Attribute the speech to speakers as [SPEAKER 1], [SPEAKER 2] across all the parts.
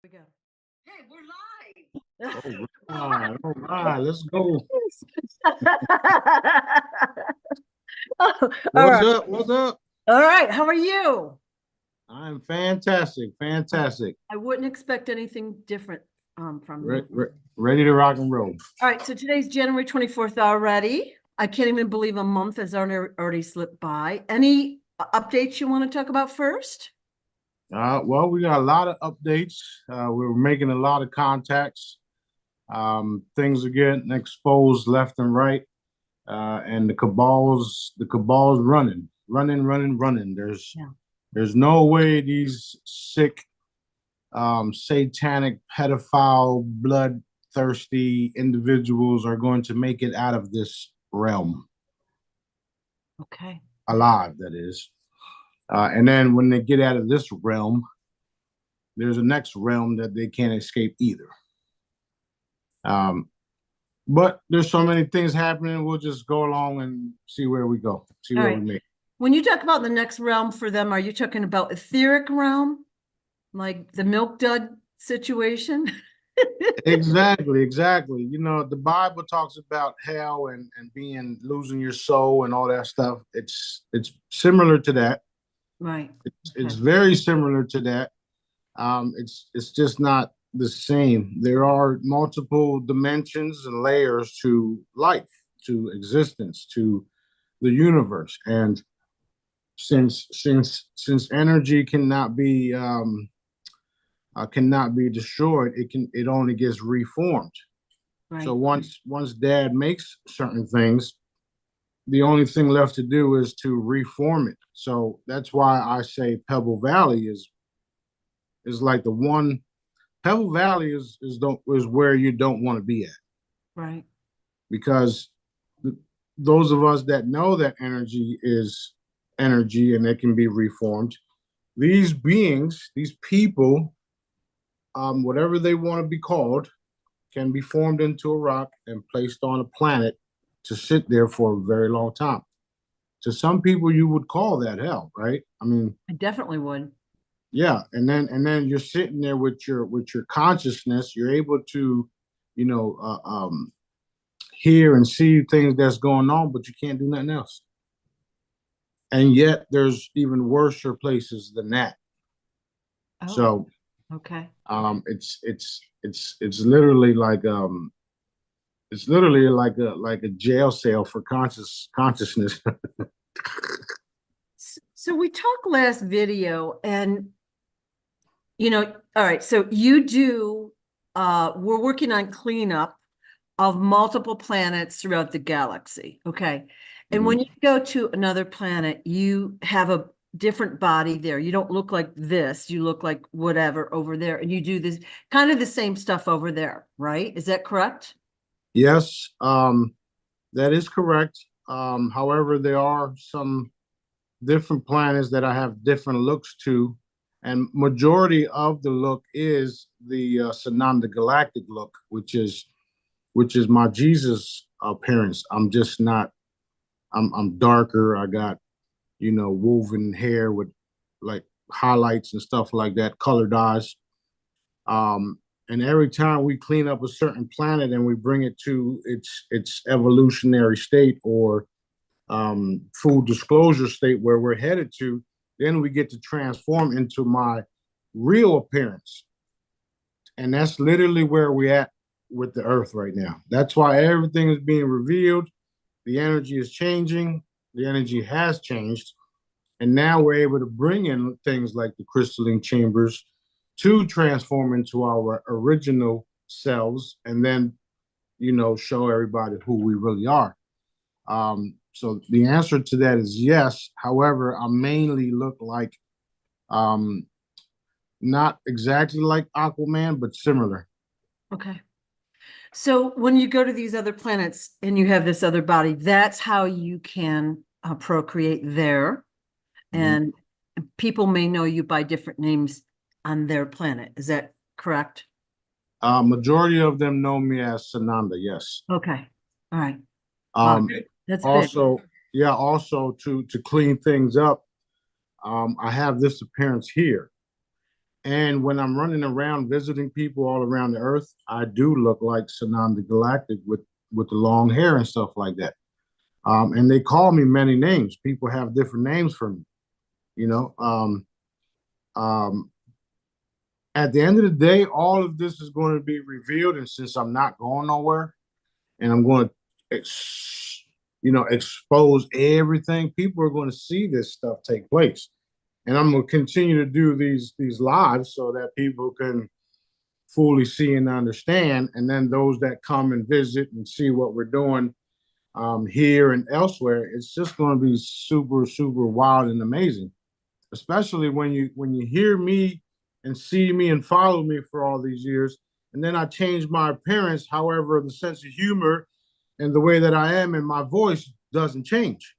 [SPEAKER 1] We go.
[SPEAKER 2] Hey, we're live.
[SPEAKER 3] All right, let's go.
[SPEAKER 1] All
[SPEAKER 3] What's
[SPEAKER 1] right.
[SPEAKER 3] up? What's up?
[SPEAKER 1] All right. How are you?
[SPEAKER 3] I'm fantastic, fantastic.
[SPEAKER 1] I wouldn't expect anything different from you.
[SPEAKER 3] Ready to rock and roll.
[SPEAKER 1] All right. So today's January 24th already. I can't even believe a month has already slipped by. Any updates you want to talk about first?
[SPEAKER 3] Well, we got a lot of updates. We're making a lot of contacts. Things are getting exposed left and right. And the cabal's running. There's no way these sick, satanic, pedophile, bloodthirsty individuals are going to make it out of this realm.
[SPEAKER 1] Okay.
[SPEAKER 3] Alive, that is. And then when they get out of this realm, there's a next realm that they can't escape either. But there's so many things happening. We'll just go along and see where we go. See where we make.
[SPEAKER 1] When you talk about the next realm for them, are you talking about etheric realm? Like the milk dud situation?
[SPEAKER 3] Exactly. You know, the Bible talks about hell and losing your soul and all that stuff. It's similar to that.
[SPEAKER 1] Right.
[SPEAKER 3] It's very similar to that. It's just not the same. There are multiple dimensions and layers to life, to existence, to the universe. And since energy cannot be destroyed, it only gets reformed. Right. So once Dad makes certain things, the only thing left to do is to reform it. So that's why I say Pebble Valley is like the one. Pebble Valley is where you don't want to be at. Right. Because those of us that know that energy is energy and it can be reformed, these beings, these people, whatever they want to be called, can be formed into a rock and placed on a planet to sit there for a very long time. To some people, you would call that hell, right? I mean,
[SPEAKER 1] I definitely would.
[SPEAKER 3] Yeah, and then you're sitting there with your consciousness. You're able to, hear and see things that's going on, but you can't do nothing else. And yet, there's even worse places than that. Oh, so,
[SPEAKER 1] okay.
[SPEAKER 3] It's literally like a jail cell for consciousness.
[SPEAKER 1] So we talked last video and, all right, so you do, we're working on cleanup of multiple planets throughout the galaxy, okay? And when you go to another planet, you have a different body there. You don't look like this, you look like whatever over there, and you do this kind of the same stuff over there, right? Is that correct?
[SPEAKER 3] Yes, that is correct. However, there are some different planets that I have different looks to, and majority of the look is the Sananda Galactic look, which is my Jesus appearance. I'm just not. I'm darker. I got woven hair with like highlights and stuff like that, color dyes. And every time we clean up a certain planet and we bring it to its evolutionary state or full disclosure state where we're headed to, then we get to transform into my real appearance. And that's literally where we're at with the earth right now. That's why everything is being revealed. The energy is changing. The energy has changed. And now we're able to bring in things like the crystalline chambers to transform into our original selves and then, show everybody who we really are. So the answer to that is yes. However, I mainly look like, not exactly like Aquaman, but similar.
[SPEAKER 1] Okay. So when you go to these other planets and you have this other body, that's how you can procreate there. And people may know you by different names on their planet. Is that correct?
[SPEAKER 3] Majority of them know me as Sananda, yes.
[SPEAKER 1] Okay. All right.
[SPEAKER 3] That's also big. Yeah, also to clean things up, I have this appearance here. And when I'm running around visiting people all around the earth, I do look like Sanan the Galactic with the long hair and stuff like that. And they call me many names. People have different names for me, you know. Um, at the end of the day, all of this is going to be revealed. And since I'm not going nowhere and I'm going to, expose everything, people are going to see this stuff take place. And I'm going to continue to do these lives so that people can fully see and understand. And then those that come and visit and see what we're doing here and elsewhere, it's just going to be super, super wild and amazing. Especially when you hear me and see me and follow me for all these years, and then I change my appearance. However, the sense of humor and the way that I am and my voice doesn't change.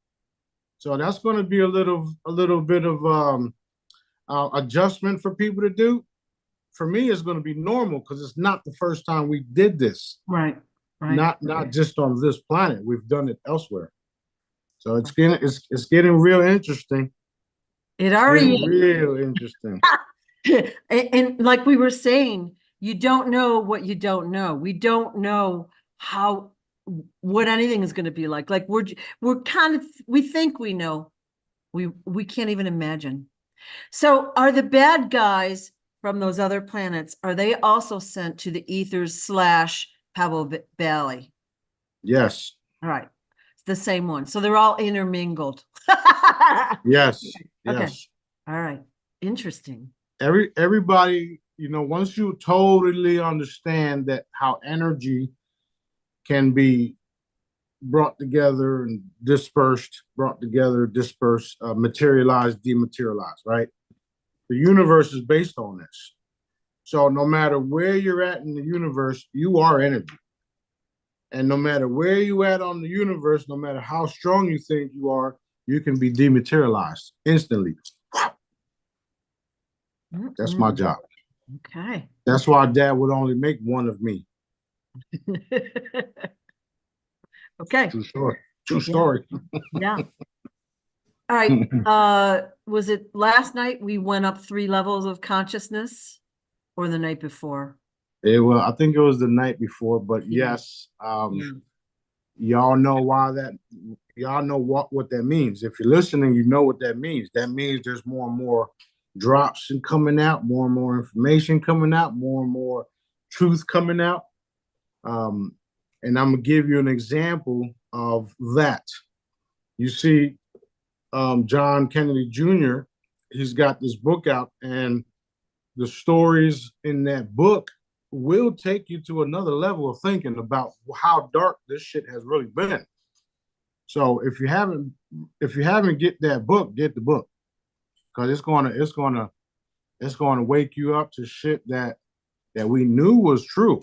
[SPEAKER 3] So that's going to be a little bit of adjustment for people to do. For me, it's going to be normal because it's not the first time we did this.
[SPEAKER 1] Right.
[SPEAKER 3] Not just on this planet. We've done it elsewhere. So it's getting real interesting.
[SPEAKER 1] It already
[SPEAKER 3] Getting real interesting.
[SPEAKER 1] and like we were saying, you don't know what you don't know. We don't know what anything is going to be like. Like we're kind of, we think we know. We can't even imagine. So are the bad guys from those other planets, are they also sent to the ethers / Pebble Valley?
[SPEAKER 3] Yes.
[SPEAKER 1] All right. It's the same one. So they're all intermingled.
[SPEAKER 3] Yes.
[SPEAKER 1] Okay.
[SPEAKER 3] Yes.
[SPEAKER 1] All right. Interesting.
[SPEAKER 3] Everybody, once you totally understand that how energy can be brought together and dispersed, materialized, dematerialized, right? The universe is based on this. So no matter where you're at in the universe, you are energy. And no matter where you at on the universe, no matter how strong you think you are, you can be dematerialized instantly. That's my job.
[SPEAKER 1] Okay.
[SPEAKER 3] That's why Dad would only make one of me.
[SPEAKER 1] Okay.
[SPEAKER 3] True story.
[SPEAKER 1] Yeah. All right. Was it last night we went up 3 levels of consciousness, or the night before?
[SPEAKER 3] I think it was the night before, but yes, y'all know what that means. If you're listening, you know what that means. That means there's more and more drops and coming out, more and more information coming out, more and more truth coming out. And I'm gonna give you an example of that. You see, John Kennedy Jr., he's got this book out, and the stories in that book will take you to another level of thinking about how dark this shit has really been. So if you haven't get that book, get the book, because it's gonna wake you up to shit that we knew was true.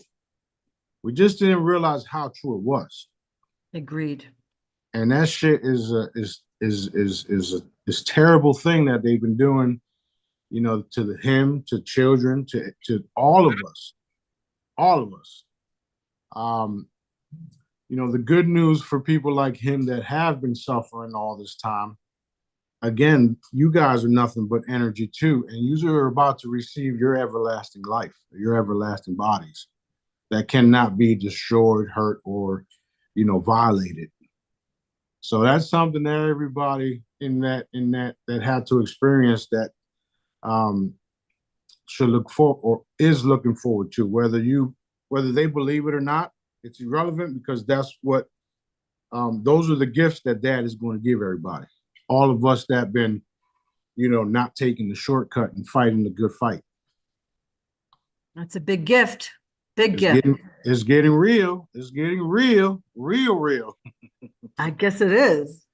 [SPEAKER 3] We just didn't realize how true it was.
[SPEAKER 1] Agreed.
[SPEAKER 3] And that shit is a terrible thing that they've been doing, to him, to children, to all of us. The good news for people like him that have been suffering all this time, again, you guys are nothing but energy too, and you are about to receive your everlasting life, your everlasting bodies that cannot be destroyed, hurt, or violated. So that's something that everybody in that had to experience that should look for or is looking forward to, whether they believe it or not. It's irrelevant, because that's what those are the gifts that Dad is going to give everybody. All of us that have been, not taking the shortcut and fighting the good fight.
[SPEAKER 1] That's a big gift. Big gift.
[SPEAKER 3] It's getting real. It's getting real.
[SPEAKER 1] I guess it is.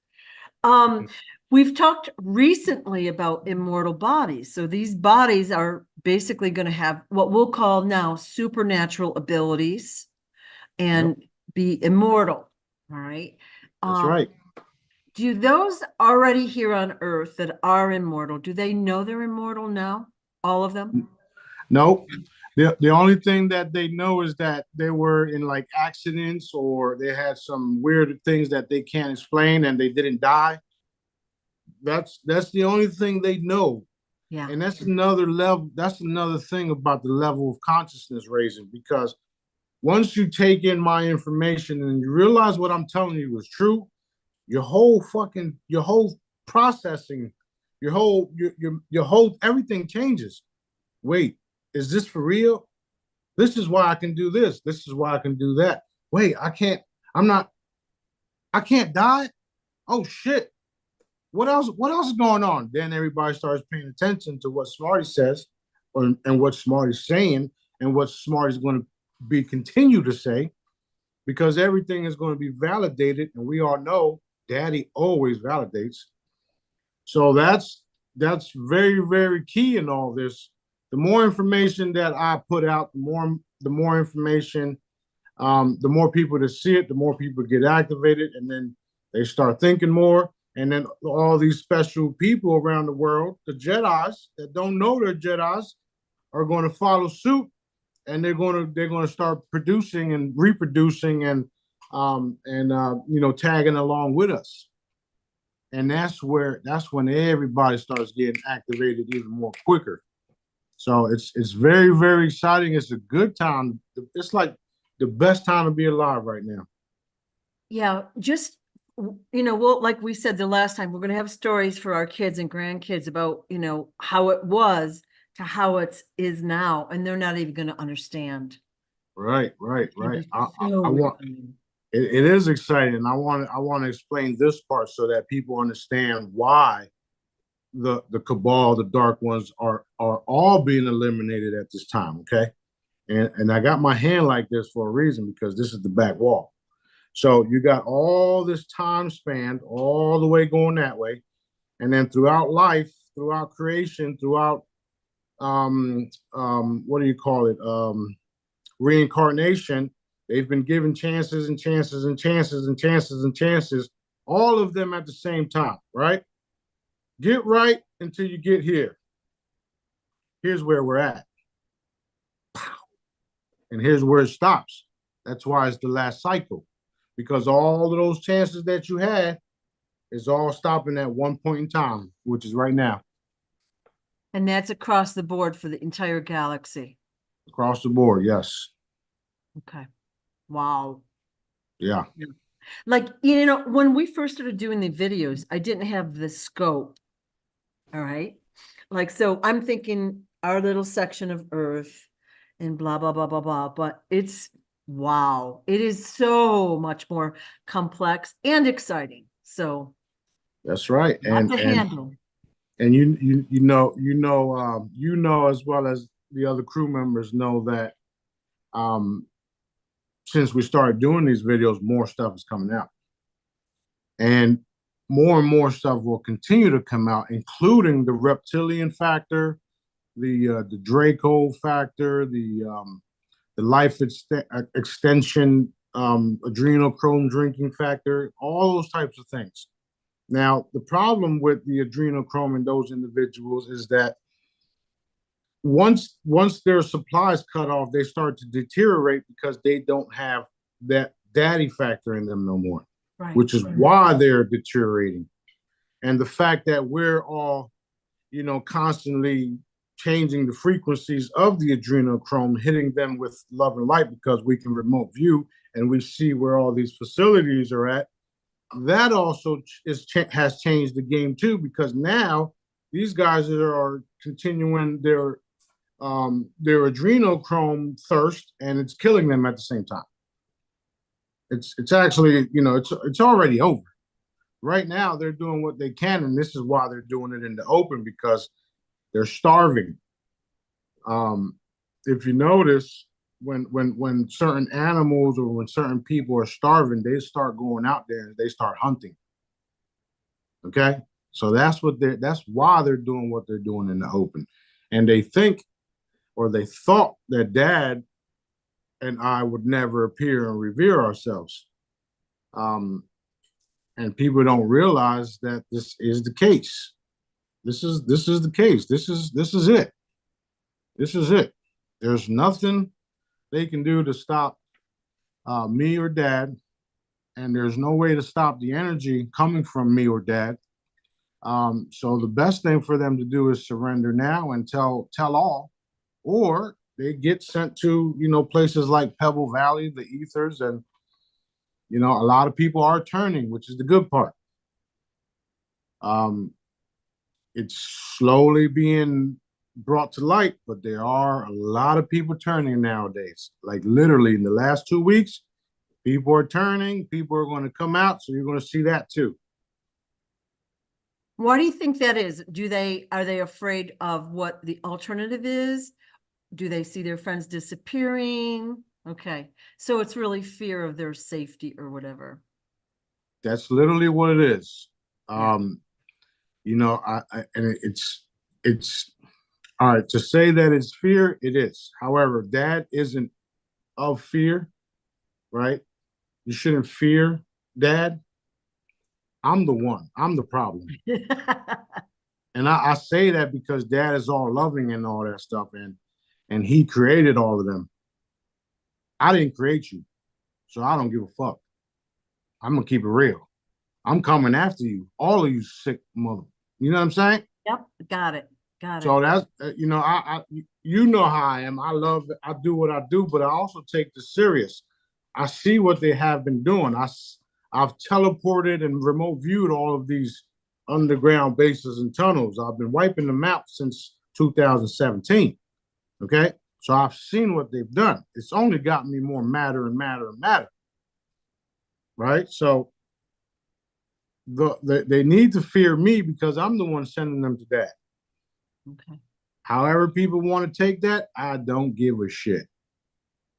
[SPEAKER 1] We've talked recently about immortal bodies. So these bodies are basically going to have what we'll call now supernatural abilities and be immortal. All right.
[SPEAKER 3] That's right.
[SPEAKER 1] Do those already here on Earth that are immortal, do they know they're immortal now? All of them?
[SPEAKER 3] Nope. The only thing that they know is that they were in like accidents, or they had some weird things that they can't explain, and they didn't die. That's the only thing they know.
[SPEAKER 1] Yeah.
[SPEAKER 3] And that's another level. That's another thing about the level of consciousness raising, because once you take in my information and you realize what I'm telling you is true, your whole processing, your whole everything changes. Wait, is this for real? This is why I can do this. This is why I can do that. Wait, I'm not, I can't die. Oh shit. What else is going on? Then everybody starts paying attention to what Smarty says, and what Smarty's saying, and what Smarty's going to be continue to say, because everything is going to be validated, and we all know Daddy always validates. So that's very, very key in all this. The more information that I put out, the more information, the more people that see it, the more people get activated, and then they start thinking more. And then all these special people around the world, the Jedis that don't know they're Jedis, are going to follow suit, and they're going to start producing and reproducing and tagging along with us. And that's when everybody starts getting activated even more quicker. So it's very, very exciting. It's a good time. It's like the best time to be alive right now.
[SPEAKER 1] Yeah, just, we'll, like we said the last time, we're gonna have stories for our kids and grandkids about, how it was to how it is now, and they're not even gonna understand.
[SPEAKER 3] Right.
[SPEAKER 1] It's
[SPEAKER 3] I
[SPEAKER 1] so
[SPEAKER 3] want
[SPEAKER 1] exciting.
[SPEAKER 3] it is exciting. I want to explain this part so that people understand why the cabal, the dark ones, are all being eliminated at this time. Okay, and I got my hand like this for a reason, because this is the back wall. So you got all this time span all the way going that way, and then throughout life, throughout creation, throughout what do you call it, reincarnation, they've been given chances and chances and chances and chances and chances, all of them at the same time, right? Get right until you get here. Here's where we're at. And here's where it stops. That's why it's the last cycle, because all of those chances that you had is all stopping at one point in time, which is right now.
[SPEAKER 1] And that's across the board for the entire galaxy.
[SPEAKER 3] Across the board, yes.
[SPEAKER 1] Okay. Wow.
[SPEAKER 3] Yeah.
[SPEAKER 1] Like, when we first started doing the videos, I didn't have the scope. All right. Like, so I'm thinking our little section of Earth and blah, blah, blah, blah, blah. But wow. It is so much more complex and exciting. So
[SPEAKER 3] That's right.
[SPEAKER 1] not to handle.
[SPEAKER 3] And you know as well as the other crew members know that since we started doing these videos, more stuff is coming out, and more stuff will continue to come out, including the reptilian factor, the Draco factor, the extension, adrenochrome drinking factor, all those types of things. Now, the problem with the adrenochrome in those individuals is that once their supply is cut off, they start to deteriorate because they don't have that daddy factor in them no more,
[SPEAKER 1] Right.
[SPEAKER 3] which is why they're deteriorating. And the fact that we're all, constantly changing the frequencies of the adrenochrome, hitting them with love and light, because we can remote view and we see where all these facilities are at. That also has changed the game too, because now these guys are continuing their adrenochrome thirst, and it's killing them at the same time. It's actually, it's already over. Right now they're doing what they can, and this is why they're doing it in the open, because they're starving. If you notice, when certain animals or when certain people are starving, they start going out there and they start hunting. Okay, so that's why they're doing what they're doing in the open, and they thought that Dad and I would never appear and revere ourselves. And people don't realize that this is the case. This is the case. This is it. This is it. There's nothing they can do to stop me or Dad, and there's no way to stop the energy coming from me or Dad. So the best thing for them to do is surrender now and tell all, or they get sent to, places like Pebble Valley, the ethers, and a lot of people are turning, which is the good part. It's slowly being brought to light, but there are a lot of people turning nowadays. Like literally in the last 2 weeks, people are turning, people are going to come out, so you're going to see that too.
[SPEAKER 1] Why do you think that is? Are they afraid of what the alternative is? Do they see their friends disappearing? Okay. So it's really fear of their safety or whatever.
[SPEAKER 3] That's literally what it is.
[SPEAKER 1] Yeah.
[SPEAKER 3] And it's all right to say that it's fear, it is. However, that isn't of fear, right? You shouldn't fear dad. I'm the one. I'm the problem. And I say that because dad is all loving and all that stuff, and he created all of them. I didn't create you, so I don't give a fuck. I'm gonna keep it real. I'm coming after you, all of you sick mother. You know what I'm saying?
[SPEAKER 1] Yep, got it.
[SPEAKER 3] So that's I you know how I am. I love it. I do what I do, but I also take this serious. I see what they have been doing. I've teleported and remote viewed all of these underground bases and tunnels. I've been wiping them out since 2017. Okay, so I've seen what they've done. It's only gotten me more madder and madder and madder. Right, so they need to fear me because I'm the one sending them to that.
[SPEAKER 1] Okay.
[SPEAKER 3] However people want to take that, I don't give a shit.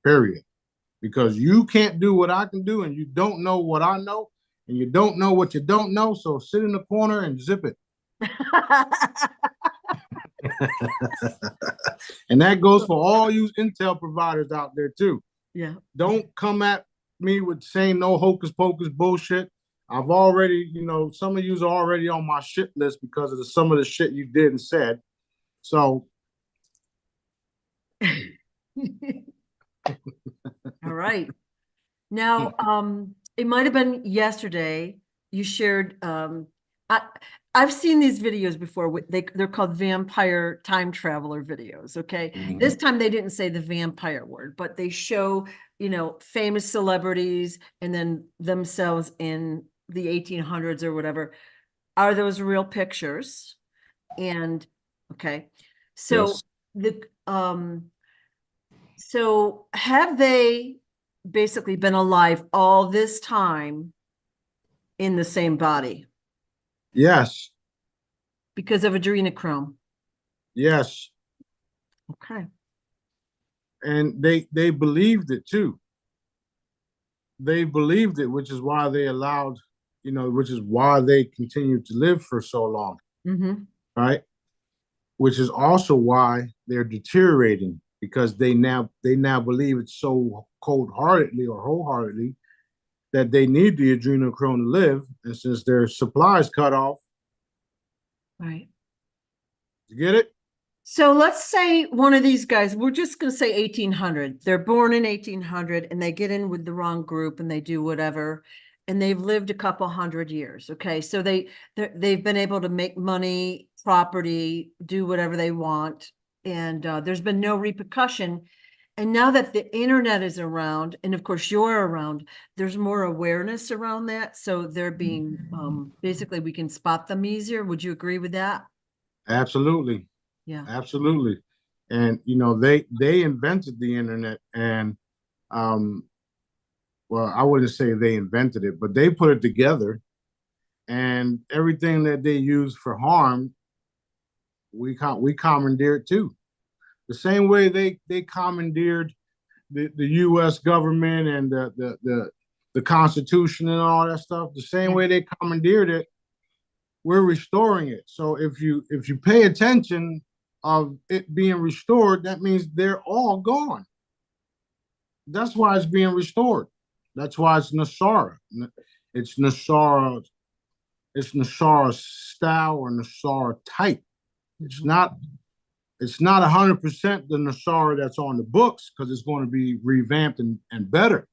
[SPEAKER 3] Period. Because you can't do what I can do, and you don't know what I know, and you don't know what you don't know. So sit in the corner and zip it. And that goes for all you intel providers out there too.
[SPEAKER 1] Yeah.
[SPEAKER 3] Don't come at me with saying no hocus pocus bullshit. I've already, some of yous are already on my shit list because of some of the shit you did and said. So
[SPEAKER 1] all right. Now, it might have been yesterday you shared, I've seen these videos before. They're called vampire time traveler videos. Okay. This time they didn't say the vampire word, but they show, famous celebrities and then themselves in the 1800s or whatever. Are those real pictures? And okay. So
[SPEAKER 3] yes.
[SPEAKER 1] So have they basically been alive all this time in the same body
[SPEAKER 3] Yes.
[SPEAKER 1] because of adrenochrome?
[SPEAKER 3] Yes.
[SPEAKER 1] Okay.
[SPEAKER 3] And they believed it too. They believed it, which is why they allowed, which is why they continued to live for so long.
[SPEAKER 1] Mm-hmm.
[SPEAKER 3] Right. Which is also why they're deteriorating, because they now believe it so cold-heartedly or wholeheartedly that they need the adrenochrome to live, and since their supply is cut off,
[SPEAKER 1] Right.
[SPEAKER 3] you get it?
[SPEAKER 1] So let's say one of these guys, we're just going to say 1800. They're born in 1800 and they get in with the wrong group and they do whatever, and they've lived a couple hundred years. Okay. So they've been able to make money, property, do whatever they want. And there's been no repercussion. And now that the internet is around, and of course you're around, there's more awareness around that. So they're being, basically we can spot them easier. Would you agree with that?
[SPEAKER 3] Absolutely.
[SPEAKER 1] Yeah.
[SPEAKER 3] Absolutely. And they invented the internet, and well, I wouldn't say they invented it, but they put it together, and everything that they use for harm, we commandeered too. The same way they commandeered the U.S. government and the Constitution and all that stuff. The same way they commandeered it, we're restoring it. So if you pay attention of it being restored, that means they're all gone. That's why it's being restored. That's why it's Nasara. It's Nasara. It's Nasara style or Nasara type. It's not 100% the Nasara that's on the books, because it's going to be revamped and better.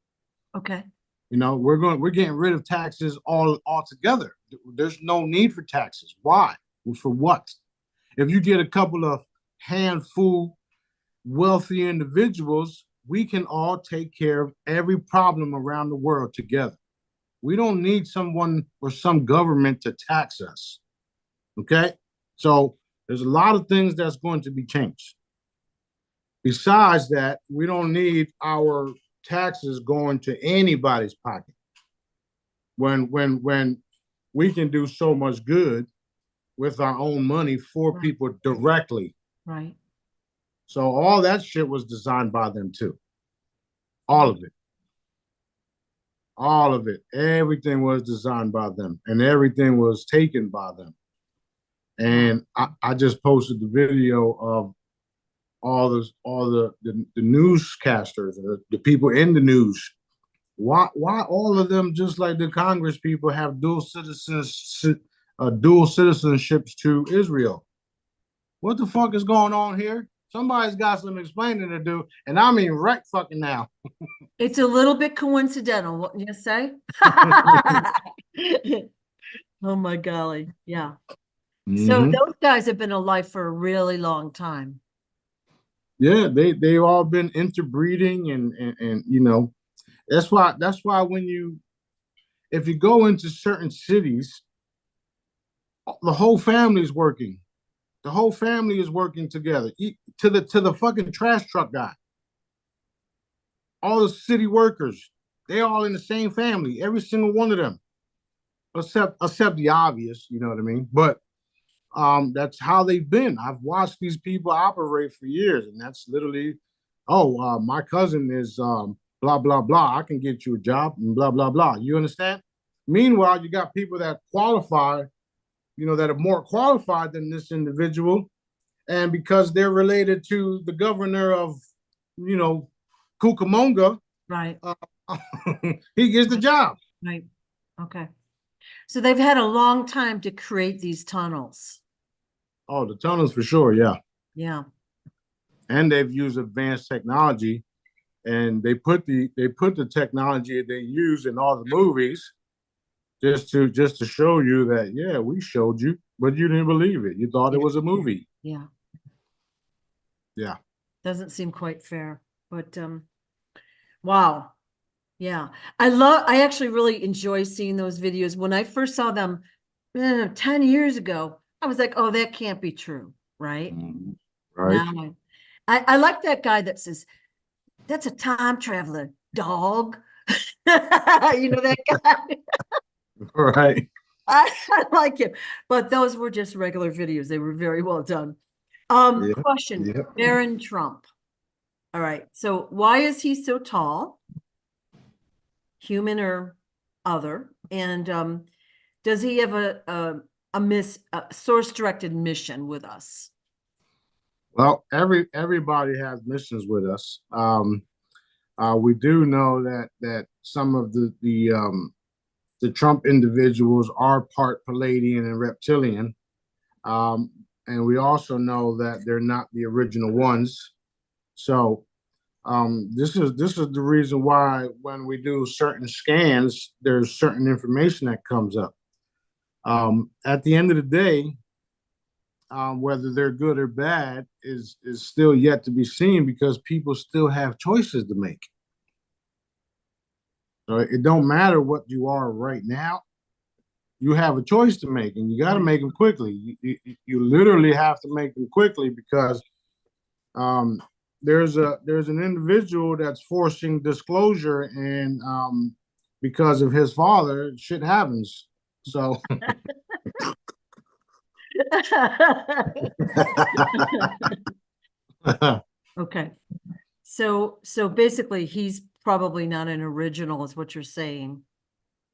[SPEAKER 1] Okay.
[SPEAKER 3] We're getting rid of taxes altogether. There's no need for taxes. Why? For what? If you get a couple of handful wealthy individuals, we can all take care of every problem around the world together. We don't need someone or some government to tax us. Okay? So there's a lot of things that's going to be changed. Besides that, we don't need our taxes going to anybody's pocket when we can do so much good with our own money for
[SPEAKER 1] Right.
[SPEAKER 3] people directly.
[SPEAKER 1] Right.
[SPEAKER 3] So all that shit was designed by them too. All of it. All of it. Everything was designed by them, and everything was taken by them. And I just posted the video of all the newscasters, the people in the news. Why all of them, just like the Congress people, have dual citizenships to Israel? What the fuck is going on here? Somebody's got some explaining to do, and I mean right fucking now.
[SPEAKER 1] It's a little bit coincidental, wouldn't you say? Oh my golly. Yeah. So
[SPEAKER 3] Mhm.
[SPEAKER 1] those guys have been alive for a really long time.
[SPEAKER 3] Yeah, they've all been interbreeding, and that's why if you go into certain cities, the whole family is working. The whole family is working together. To the fucking trash truck guy. All the city workers, they all in the same family, every single one of them. Except the obvious, you know what I mean? But that's how they've been. I've watched these people operate for years, and that's literally, my cousin is blah blah blah. I can get you a job and blah blah blah. You understand? Meanwhile, you got people that qualify, that are more qualified than this individual, and because they're related to the governor of, Cucamonga,
[SPEAKER 1] Right.
[SPEAKER 3] he gets the job.
[SPEAKER 1] Right. Okay. So they've had a long time to create these tunnels.
[SPEAKER 3] Oh, the tunnels for sure, yeah.
[SPEAKER 1] Yeah.
[SPEAKER 3] And they've used advanced technology, and they put the technology they use in all the movies just to show you that, yeah, we showed you, but you didn't believe it. You thought it was a movie.
[SPEAKER 1] Yeah.
[SPEAKER 3] Yeah.
[SPEAKER 1] Doesn't seem quite fair, but wow. Yeah. I actually really enjoy seeing those videos. When I first saw them 10 years ago, I was like, oh, that can't be true, right?
[SPEAKER 3] Mhm. Right.
[SPEAKER 1] Now I like that guy that says, that's a time traveler, dog. You know that guy?
[SPEAKER 3] Right.
[SPEAKER 1] I like him. But those were just regular videos. They were very well done.
[SPEAKER 3] Yeah.
[SPEAKER 1] Question,
[SPEAKER 3] Yeah.
[SPEAKER 1] Baron Trump. All right. So why is he so tall? Human or other? And does he have a source directed mission with us?
[SPEAKER 3] Well, everybody has missions with us. We do know that some of the Trump individuals are part Palladian and reptilian. And we also know that they're not the original ones. So this is the reason why when we do certain scans, there's certain information that comes up. At the end of the day, whether they're good or bad is still yet to be seen, because people still have choices to make. So it don't matter what you are right now. You have a choice to make, and you got to make them quickly. You literally have to make them quickly, because there's an individual that's forcing disclosure, and because of his father, shit happens. So
[SPEAKER 1] Okay. So basically he's probably not an original is what you're saying.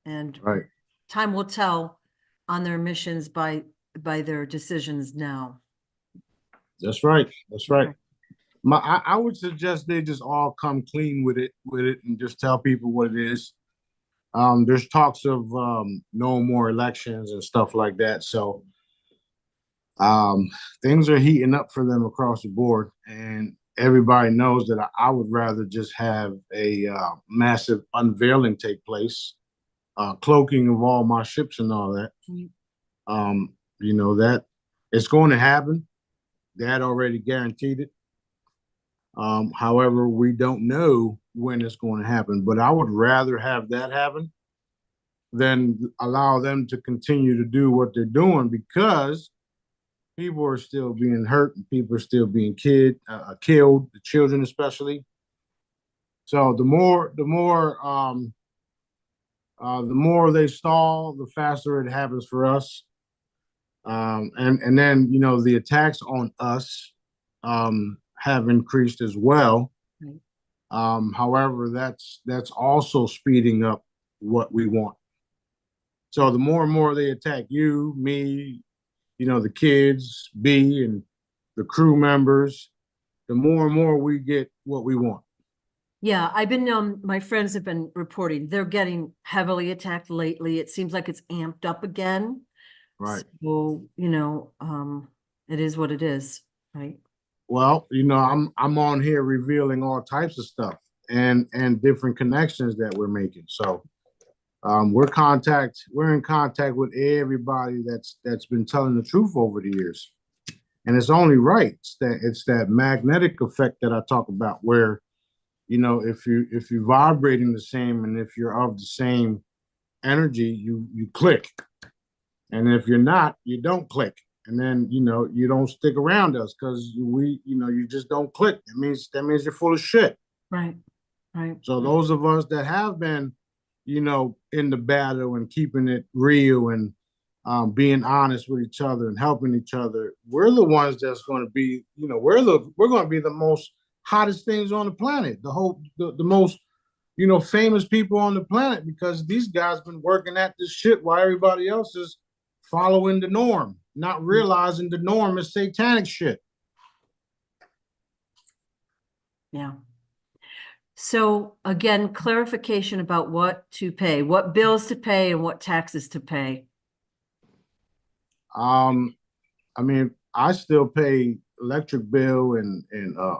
[SPEAKER 1] And
[SPEAKER 3] right.
[SPEAKER 1] time will tell on their missions by their decisions now.
[SPEAKER 3] That's right. That's right. I would suggest they just all come clean with it and just tell people what it is. There's talks of no more elections and stuff like that. So things are heating up for them across the board. And everybody knows that I would rather just have a massive unveiling take place, cloaking of all my ships and all that. That it's going to happen. Dad already guaranteed it. However, we don't know when it's going to happen, but I would rather have that happen than allow them to continue to do what they're doing, because people are still being hurt and people are still being killed, the children especially. So the more they stall, the faster it happens for us. And then the attacks on us have increased as well. However, that's also speeding up what we want. So the more and more they attack you, me, the kids, B, and the crew members, the more and more we get what we want.
[SPEAKER 1] Yeah, I've been, my friends have been reporting they're getting heavily attacked lately. It seems like it's amped up again.
[SPEAKER 3] Right.
[SPEAKER 1] So, it is what it is, right?
[SPEAKER 3] Well, I'm on here revealing all types of stuff and different connections that we're making. So we're in contact with everybody that's been telling the truth over the years. And it's only right. It's that magnetic effect that I talk about, where if you're vibrating the same and if you're of the same energy, you click. And if you're not, you don't click. And then you don't stick around us because you just don't click. That means you're full of shit.
[SPEAKER 1] Right.
[SPEAKER 3] So those of us that have been in the battle and keeping it real and being honest with each other and helping each other, we're the ones that's going to be, we're going to be the most hottest things on the planet, the most famous people on the planet, because these guys been working at this shit while everybody else is following the norm, not realizing the norm is satanic shit.
[SPEAKER 1] Yeah. So again, clarification about what to pay, what bills to pay and what taxes to pay.
[SPEAKER 3] I still pay electric bill and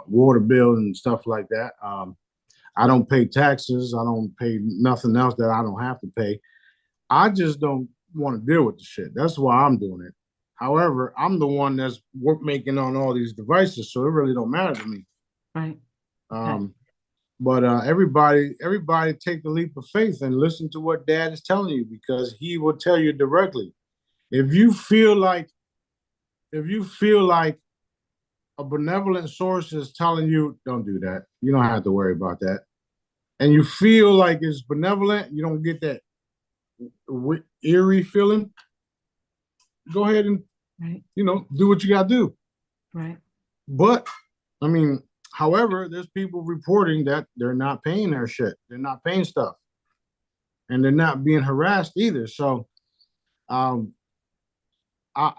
[SPEAKER 3] water bill and stuff like that. I don't pay taxes. I don't pay nothing else that I don't have to pay. I just don't want to deal with the shit. That's why I'm doing it. However, I'm the one that's making on all these devices, so it really don't matter to me.
[SPEAKER 1] Right.
[SPEAKER 3] But everybody take the leap of faith and listen to what Dad is telling you, because he will tell you directly. If you feel like a benevolent source is telling you, don't do that, you don't have to worry about that, and you feel like it's benevolent, you don't get that eerie feeling, go ahead and do what you gotta do.
[SPEAKER 1] Right.
[SPEAKER 3] But however, there's people reporting that they're not paying their shit, they're not paying stuff, and they're not being harassed either. So I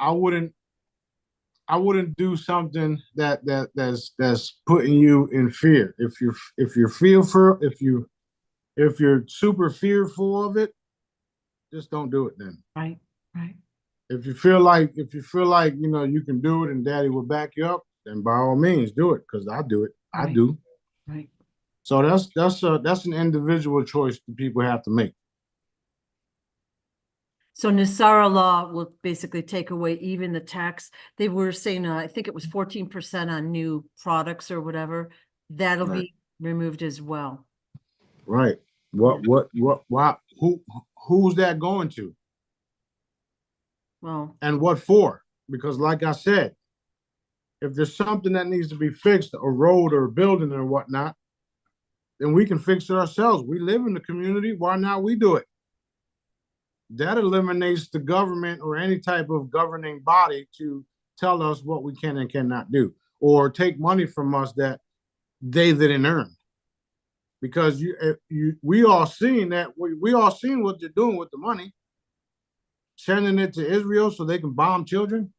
[SPEAKER 3] wouldn't do something that's putting you in fear. If you're super fearful of it, just don't do it then.
[SPEAKER 1] Right.
[SPEAKER 3] If you feel like you can do it and Daddy will back you up, then by all means do it, because I do it.
[SPEAKER 1] Right.
[SPEAKER 3] I do.
[SPEAKER 1] Right.
[SPEAKER 3] So that's an individual choice that people have to make.
[SPEAKER 1] So Nisara law will basically take away even the tax. They were saying, I think it was 14% on new products or whatever. That'll be removed as well.
[SPEAKER 3] Right. Why? Who's that going to?
[SPEAKER 1] Well,
[SPEAKER 3] and what for? Because like I said, if there's something that needs to be fixed, a road or a building or whatnot, then we can fix it ourselves. We live in the community. Why not we do it? That eliminates the government or any type of governing body to tell us what we can and cannot do, or take money from us that they didn't earn. Because we all seen what they're doing with the money, sending it to Israel so they can bomb children.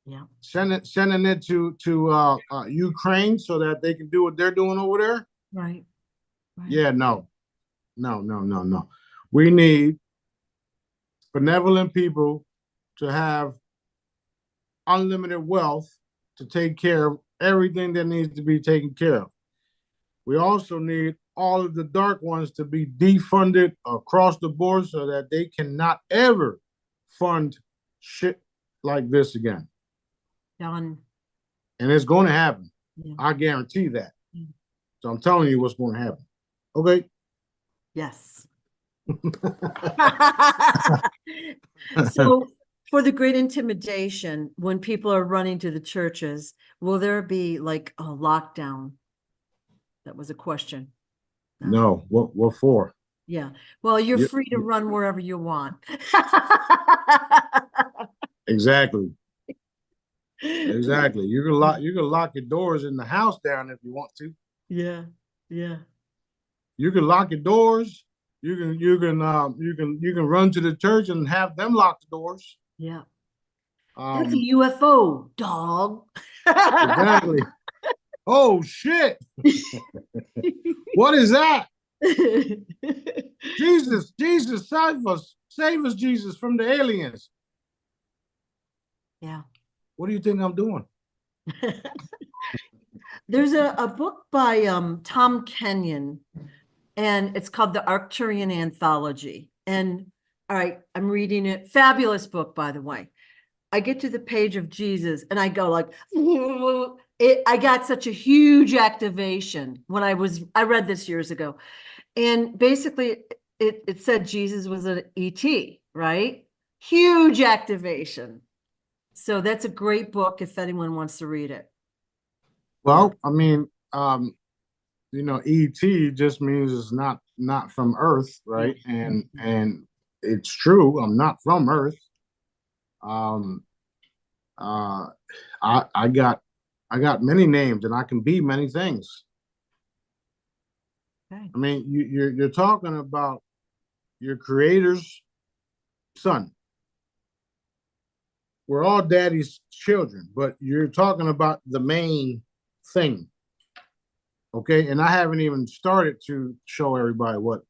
[SPEAKER 1] Yeah.
[SPEAKER 3] Sending it to Ukraine so that they can do what they're doing over there.
[SPEAKER 1] Right.
[SPEAKER 3] Yeah, no. We need benevolent people to have unlimited wealth to take care of everything that needs to be taken care of. We also need all of the dark ones to be defunded across the board so that they cannot ever fund shit like this again.
[SPEAKER 1] Done.
[SPEAKER 3] And it's going to happen.
[SPEAKER 1] Yeah.
[SPEAKER 3] I guarantee that.
[SPEAKER 1] Yeah.
[SPEAKER 3] So I'm telling you what's going to happen. Okay.
[SPEAKER 1] Yes. So for the great intimidation, when people are running to the churches, will there be like a lockdown? That was a question.
[SPEAKER 3] No, what for?
[SPEAKER 1] Yeah. Well, you're
[SPEAKER 3] You-
[SPEAKER 1] free to run wherever you want.
[SPEAKER 3] Exactly. Exactly. You can lock your doors in the house down if you want to.
[SPEAKER 1] Yeah. Yeah.
[SPEAKER 3] You can lock your doors. You can run to the church and have them lock the doors.
[SPEAKER 1] Yeah. That's a
[SPEAKER 3] Um,
[SPEAKER 1] UFO, dog.
[SPEAKER 3] exactly. Oh shit! What is that? Jesus, Jesus, save us, Jesus, from the aliens.
[SPEAKER 1] Yeah.
[SPEAKER 3] What do you think I'm doing?
[SPEAKER 1] There's a book by Tom Kenyon, and it's called The Arcturian Anthology. And all right, I'm reading it. Fabulous book, by the way. I get to the page of Jesus and I go like, I got such a huge activation when I read this years ago. And basically it said Jesus was an ET, right? Huge activation. So that's a great book if anyone wants to read it.
[SPEAKER 3] Well, I mean, ET just means it's not from Earth, right? And it's true. I'm not from Earth. Um, I got many names, and I can be many things.
[SPEAKER 1] Okay.
[SPEAKER 3] I mean, you're talking about your creator's son. We're all daddy's children, but you're talking about the main thing. Okay, and I haven't even started to show everybody what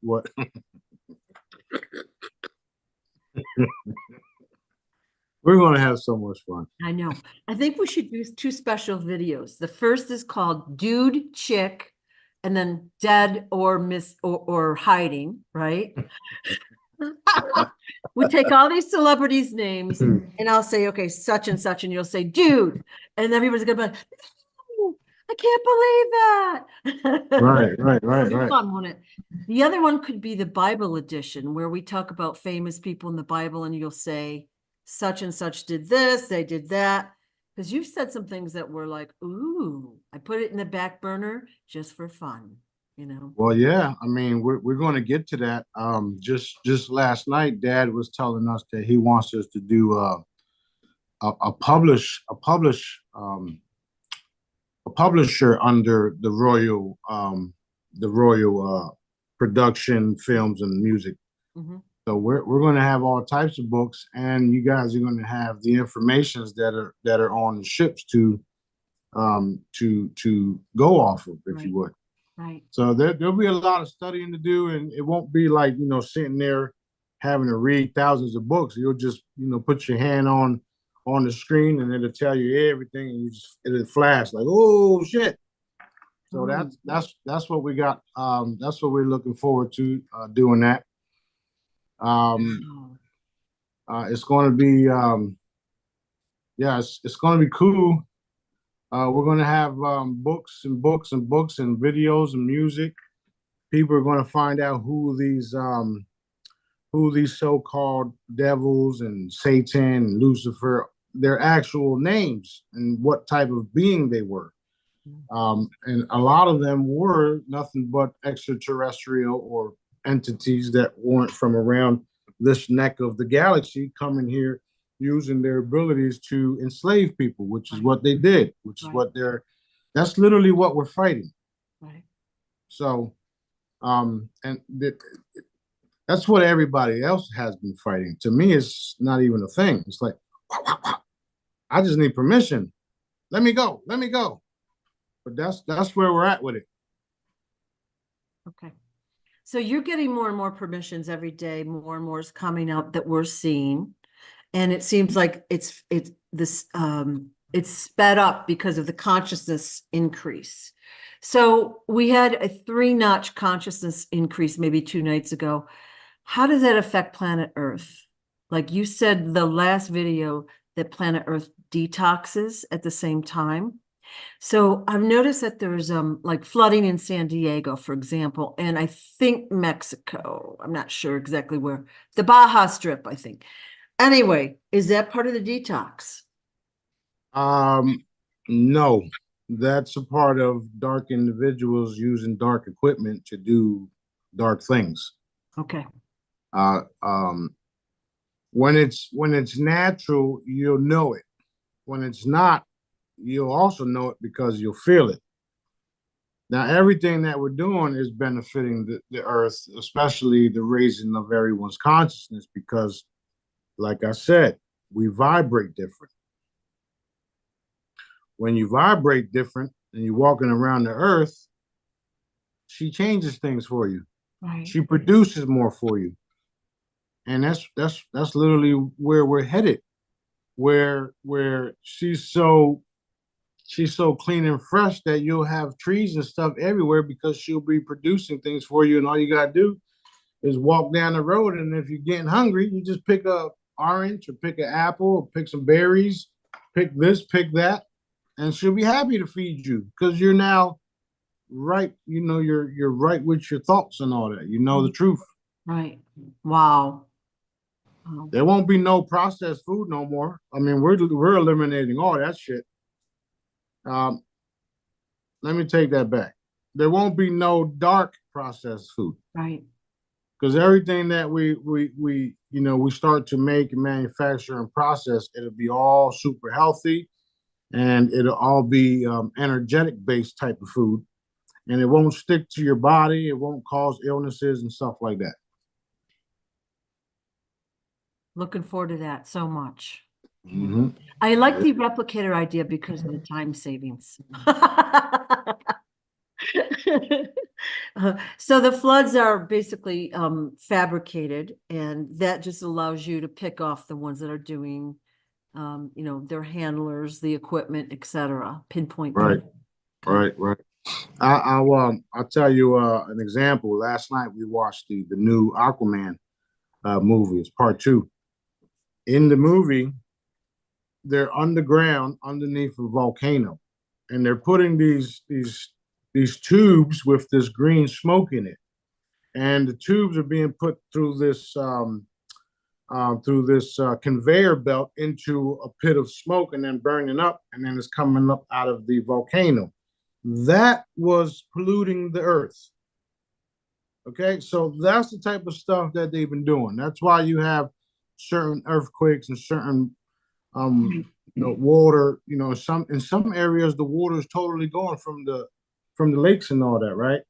[SPEAKER 3] we're going to have so much fun.
[SPEAKER 1] I know. I think we should do two special videos. The first is called Dude, Chick, and then Dead or Miss or Hiding, right? We take all these celebrities' names and I'll say, okay, such and such, and you'll say, dude. And everybody's gonna be like, no, I can't believe that.
[SPEAKER 3] Right.
[SPEAKER 1] It'll be fun, won't it? The other one could be the Bible edition, where we talk about famous people in the Bible, and you'll say, such and such did this, they did that. Because you've said some things that were like, ooh, I put it in the back burner just for fun, you know?
[SPEAKER 3] Well, yeah. I mean, we're going to get to that. Just last night, Dad was telling us that he wants us to do a publisher under the royal production, films, and music.
[SPEAKER 1] Mm-hmm.
[SPEAKER 3] So we're going to have all types of books, and you guys are going to have the informations that are on the ships to go off of, if you would.
[SPEAKER 1] Right.
[SPEAKER 3] So there'll be a lot of studying to do, and it won't be like, sitting there having to read thousands of books. You'll just, put your hand on the screen and it'll tell you everything, and it'll flash like, oh shit. So that's what we got. That's what we're looking forward to doing that. It's going to be it's going to be cool. We're going to have books and books and books and videos and music. People are going to find out who these so-called devils and Satan and Lucifer, their actual names and what type of being they were. And a lot of them were nothing but extraterrestrial or entities that weren't from around this neck of the galaxy, coming here using their abilities to enslave people, which is what they did, which is what that's literally what we're fighting.
[SPEAKER 1] Right.
[SPEAKER 3] So, that's what everybody else has been fighting. To me, it's not even a thing. It's like, I just need permission. Let me go. But that's where we're at with it.
[SPEAKER 1] Okay. So you're getting more and more permissions every day. More and more is coming out that we're seeing. And it seems like it's this it's sped up because of the consciousness increase. So we had a 3-notch consciousness increase maybe 2 nights ago. How does that affect planet Earth? Like you said, the last video that planet Earth detoxes at the same time. So I've noticed that there's like flooding in San Diego, for example, and I think Mexico. I'm not sure exactly where. The Baja Strip, I think. Anyway, is that part of the detox?
[SPEAKER 3] No, that's a part of dark individuals using dark equipment to do dark things.
[SPEAKER 1] Okay.
[SPEAKER 3] Uh, um, when it's natural, you'll know it. When it's not, you'll also know it because you'll feel it. Now, everything that we're doing is benefiting the earth, especially the raising of everyone's consciousness, because, like I said, we vibrate different. When you vibrate different and you're walking around the earth, she changes things for you.
[SPEAKER 1] Right.
[SPEAKER 3] She produces more for you. And that's literally where we're headed, where she's so clean and fresh that you'll have trees and stuff everywhere because she'll be producing things for you, and all you gotta do is walk down the road, and if you're getting hungry, you just pick a orange or pick an apple or pick some berries, pick this, pick that, and she'll be happy to feed you because you're now right. You know, you're right with your thoughts and all that. You know the truth.
[SPEAKER 1] Right. Wow. Wow.
[SPEAKER 3] There won't be no processed food no more. I mean, we're eliminating all that shit. Um, Let me take that back. There won't be no dark processed food
[SPEAKER 1] Right.
[SPEAKER 3] because everything that we start to make and manufacture and process, it'll be all super healthy, and it'll all be energetic based type of food, and it won't stick to your body. It won't cause illnesses and stuff like that.
[SPEAKER 1] Looking forward to that so much.
[SPEAKER 3] Mm-hmm.
[SPEAKER 1] I like the replicator idea because of the time savings. So the floods are basically fabricated, and that just allows you to pick off the ones that are doing, their handlers, the equipment, etc. Pinpoint them.
[SPEAKER 3] Right. I'll tell you an example. Last night we watched the new Aquaman movie. It's part 2. In the movie, they're underground underneath a volcano, and they're putting these tubes with this green smoke in it, and the tubes are being put through this conveyor belt into a pit of smoke and then burning up, and then it's coming up out of the volcano. That was polluting the earth. Okay, so that's the type of stuff that they've been doing. That's why you have certain earthquakes and certain water. In some areas the water is totally gone from the lakes and all that, right?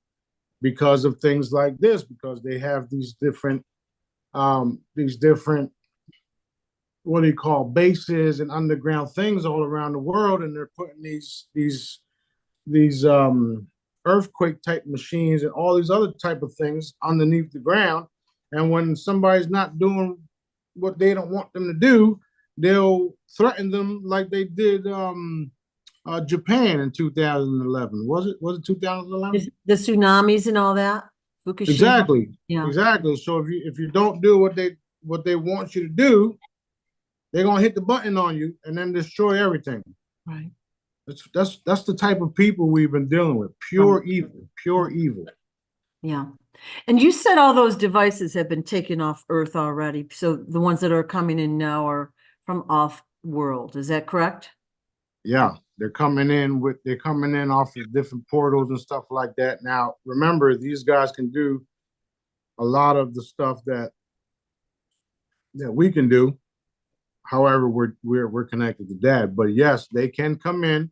[SPEAKER 3] Because of things like this, because they have these different what do you call bases and underground things all around the world, and they're putting these earthquake type machines and all these other type of things underneath the ground. And when somebody's not doing what they don't want them to do, they'll threaten them like they did Japan in 2011. Was it 2011?
[SPEAKER 1] The tsunamis and all that. Fukushima.
[SPEAKER 3] Exactly.
[SPEAKER 1] Yeah.
[SPEAKER 3] Exactly. So if you don't do what they want you to do, they're gonna hit the button on you and then destroy everything.
[SPEAKER 1] Right.
[SPEAKER 3] That's the type of people we've been dealing with. Pure evil. Pure evil.
[SPEAKER 1] Yeah. And you said all those devices have been taken off Earth already. So the ones that are coming in now are from off world. Is that correct?
[SPEAKER 3] Yeah, they're coming in off of different portals and stuff like that. Now, remember, these guys can do a lot of the stuff that we can do. However, we're connected to that. But yes, they can come in.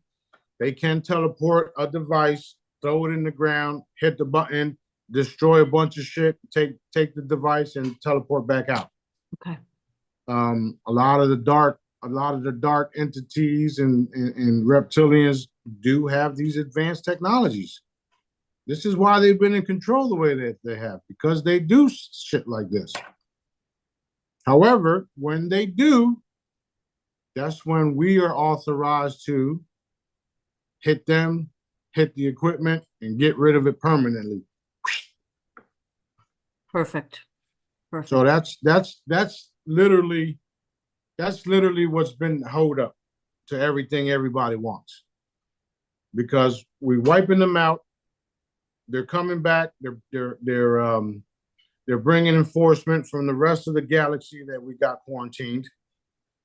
[SPEAKER 3] They can teleport a device, throw it in the ground, hit the button, destroy a bunch of shit, take the device, and teleport back out.
[SPEAKER 1] Okay.
[SPEAKER 3] A lot of the dark entities and reptilians do have these advanced technologies. This is why they've been in control the way that they have, because they do shit like this. However, when they do, that's when we are authorized to hit them, hit the equipment, and get rid of it permanently.
[SPEAKER 1] Perfect. Perfect.
[SPEAKER 3] So that's literally what's been hold up to everything everybody wants. Because we wiping them out, they're coming back, they're bringing enforcement from the rest of the galaxy that we got quarantined,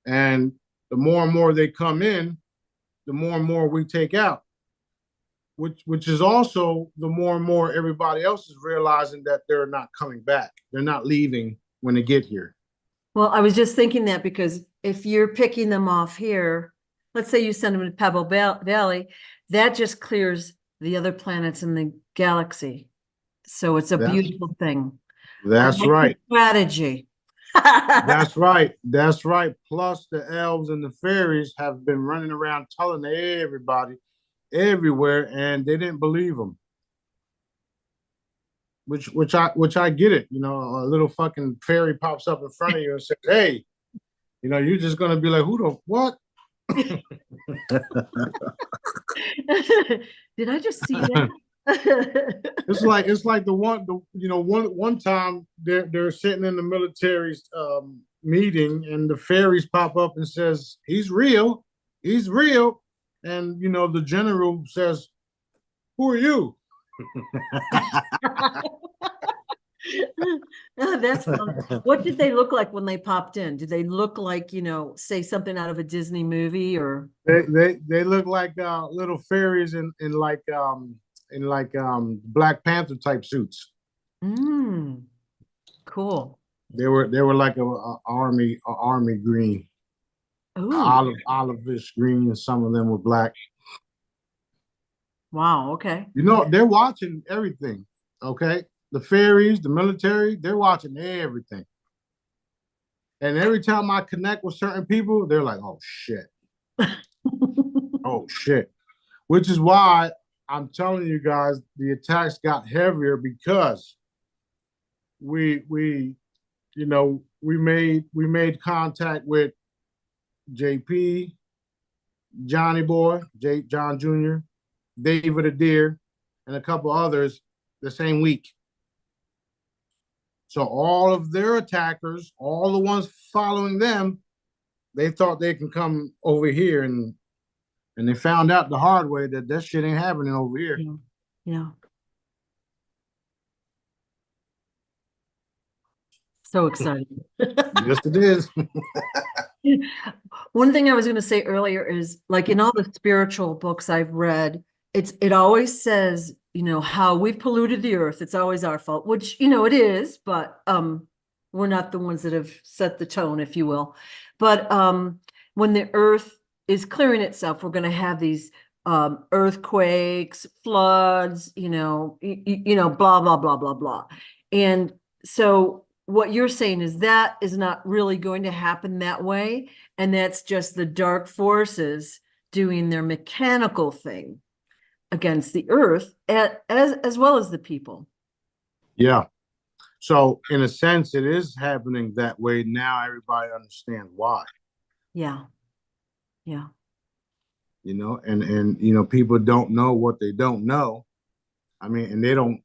[SPEAKER 3] and the more and more they come in, the more and more we take out. Which is also the more and more everybody else is realizing that they're not coming back. They're not leaving when they get here.
[SPEAKER 1] Well, I was just thinking that because if you're picking them off here, let's say you send them to Pebble Valley, that just clears the other planets in the galaxy. So it's a beautiful thing.
[SPEAKER 3] That's right.
[SPEAKER 1] Strategy.
[SPEAKER 3] That's right. That's right. Plus the elves and the fairies have been running around telling everybody everywhere, and they didn't believe them. Which I get it. You know, a little fucking fairy pops up in front of you and says, "Hey," you know, you're just gonna be like, "Who the what?"
[SPEAKER 1] Did I just see that?
[SPEAKER 3] It's like one time they're sitting in the military's meeting, and the fairies pop up and says, "He's real, he's real," and you know the general says, "Who are you?"
[SPEAKER 1] That's fun. What did they look like when they popped in? Did they look like, you know, say something out of a Disney movie or?
[SPEAKER 3] They look like little fairies in Black Panther type suits.
[SPEAKER 1] Cool.
[SPEAKER 3] They were like a army green,
[SPEAKER 1] Ooh.
[SPEAKER 3] olivish green, and some of them were black.
[SPEAKER 1] Wow. Okay.
[SPEAKER 3] You know, they're watching everything. Okay, the fairies, the military, they're watching everything. And every time I connect with certain people, they're like, "Oh shit, oh shit," which is why I'm telling you guys the attacks got heavier because we made contact with JP, Johnny Boy, John Jr., David Adair, and a couple others the same week. So all of their attackers, all the ones following them, they thought they can come over here, and they found out the hard way that that shit ain't happening over here.
[SPEAKER 1] Yeah. Yeah. So exciting.
[SPEAKER 3] Yes, it is.
[SPEAKER 1] One thing I was going to say earlier is like in all the spiritual books I've read, it always says, you know, how we've polluted the earth. It's always our fault, which, you know, it is, but we're not the ones that have set the tone, if you will. But when the earth is clearing itself, we're going to have these earthquakes, floods, you know, blah, blah, blah, blah, blah. And so what you're saying is that is not really going to happen that way. And that's just the dark forces doing their mechanical thing against the earth as well as the people.
[SPEAKER 3] Yeah. So in a sense, it is happening that way now. Everybody understands why.
[SPEAKER 1] Yeah. Yeah.
[SPEAKER 3] You know, and you know, people don't know what they don't know. I mean, and they don't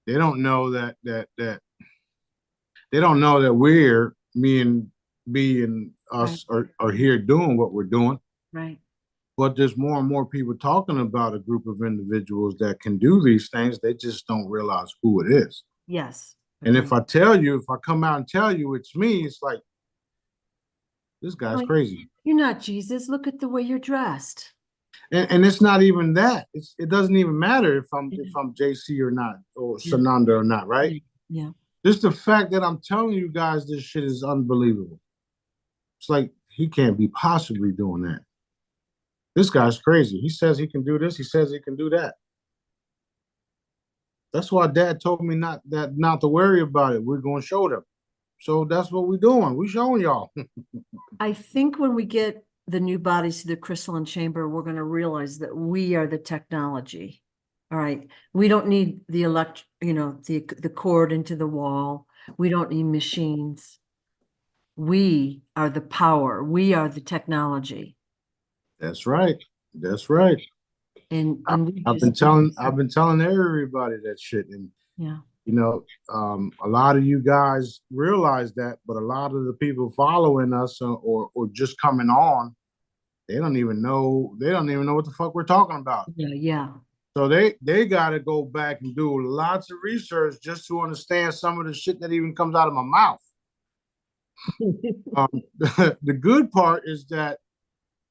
[SPEAKER 3] know that they don't know that we're me and B and us are here doing what we're doing.
[SPEAKER 1] Right.
[SPEAKER 3] But there's more and more people talking about a group of individuals that can do these things. They just don't realize who it is.
[SPEAKER 1] Yes.
[SPEAKER 3] And if I come out and tell you it's me, it's like, this guy's crazy.
[SPEAKER 1] You're not Jesus. Look at the way you're dressed.
[SPEAKER 3] And it's not even that. It doesn't even matter if I'm JC or not, or Sananda or not, right?
[SPEAKER 1] Yeah.
[SPEAKER 3] Just the fact that I'm telling you guys this shit is unbelievable. It's like he can't be possibly doing that. This guy's crazy. He says he can do this. He says he can do that. That's why Dad told me not to worry about it. We're going to show them. So that's what we're doing. We're showing y'all.
[SPEAKER 1] I think when we get the new bodies to the crystalline chamber, we're going to realize that we are the technology. All right. We don't need the the cord into the wall. We don't need machines. We are the power. We are the technology.
[SPEAKER 3] That's right. That's right.
[SPEAKER 1] And we
[SPEAKER 3] I've
[SPEAKER 1] just,
[SPEAKER 3] been telling everybody that shit. And
[SPEAKER 1] yeah,
[SPEAKER 3] you know, a lot of you guys realize that, but a lot of the people following us or just coming on, they don't even know what the fuck we're talking about.
[SPEAKER 1] yeah, yeah.
[SPEAKER 3] So they got to go back and do lots of research just to understand some of the shit that even comes out of my mouth. The good part is that,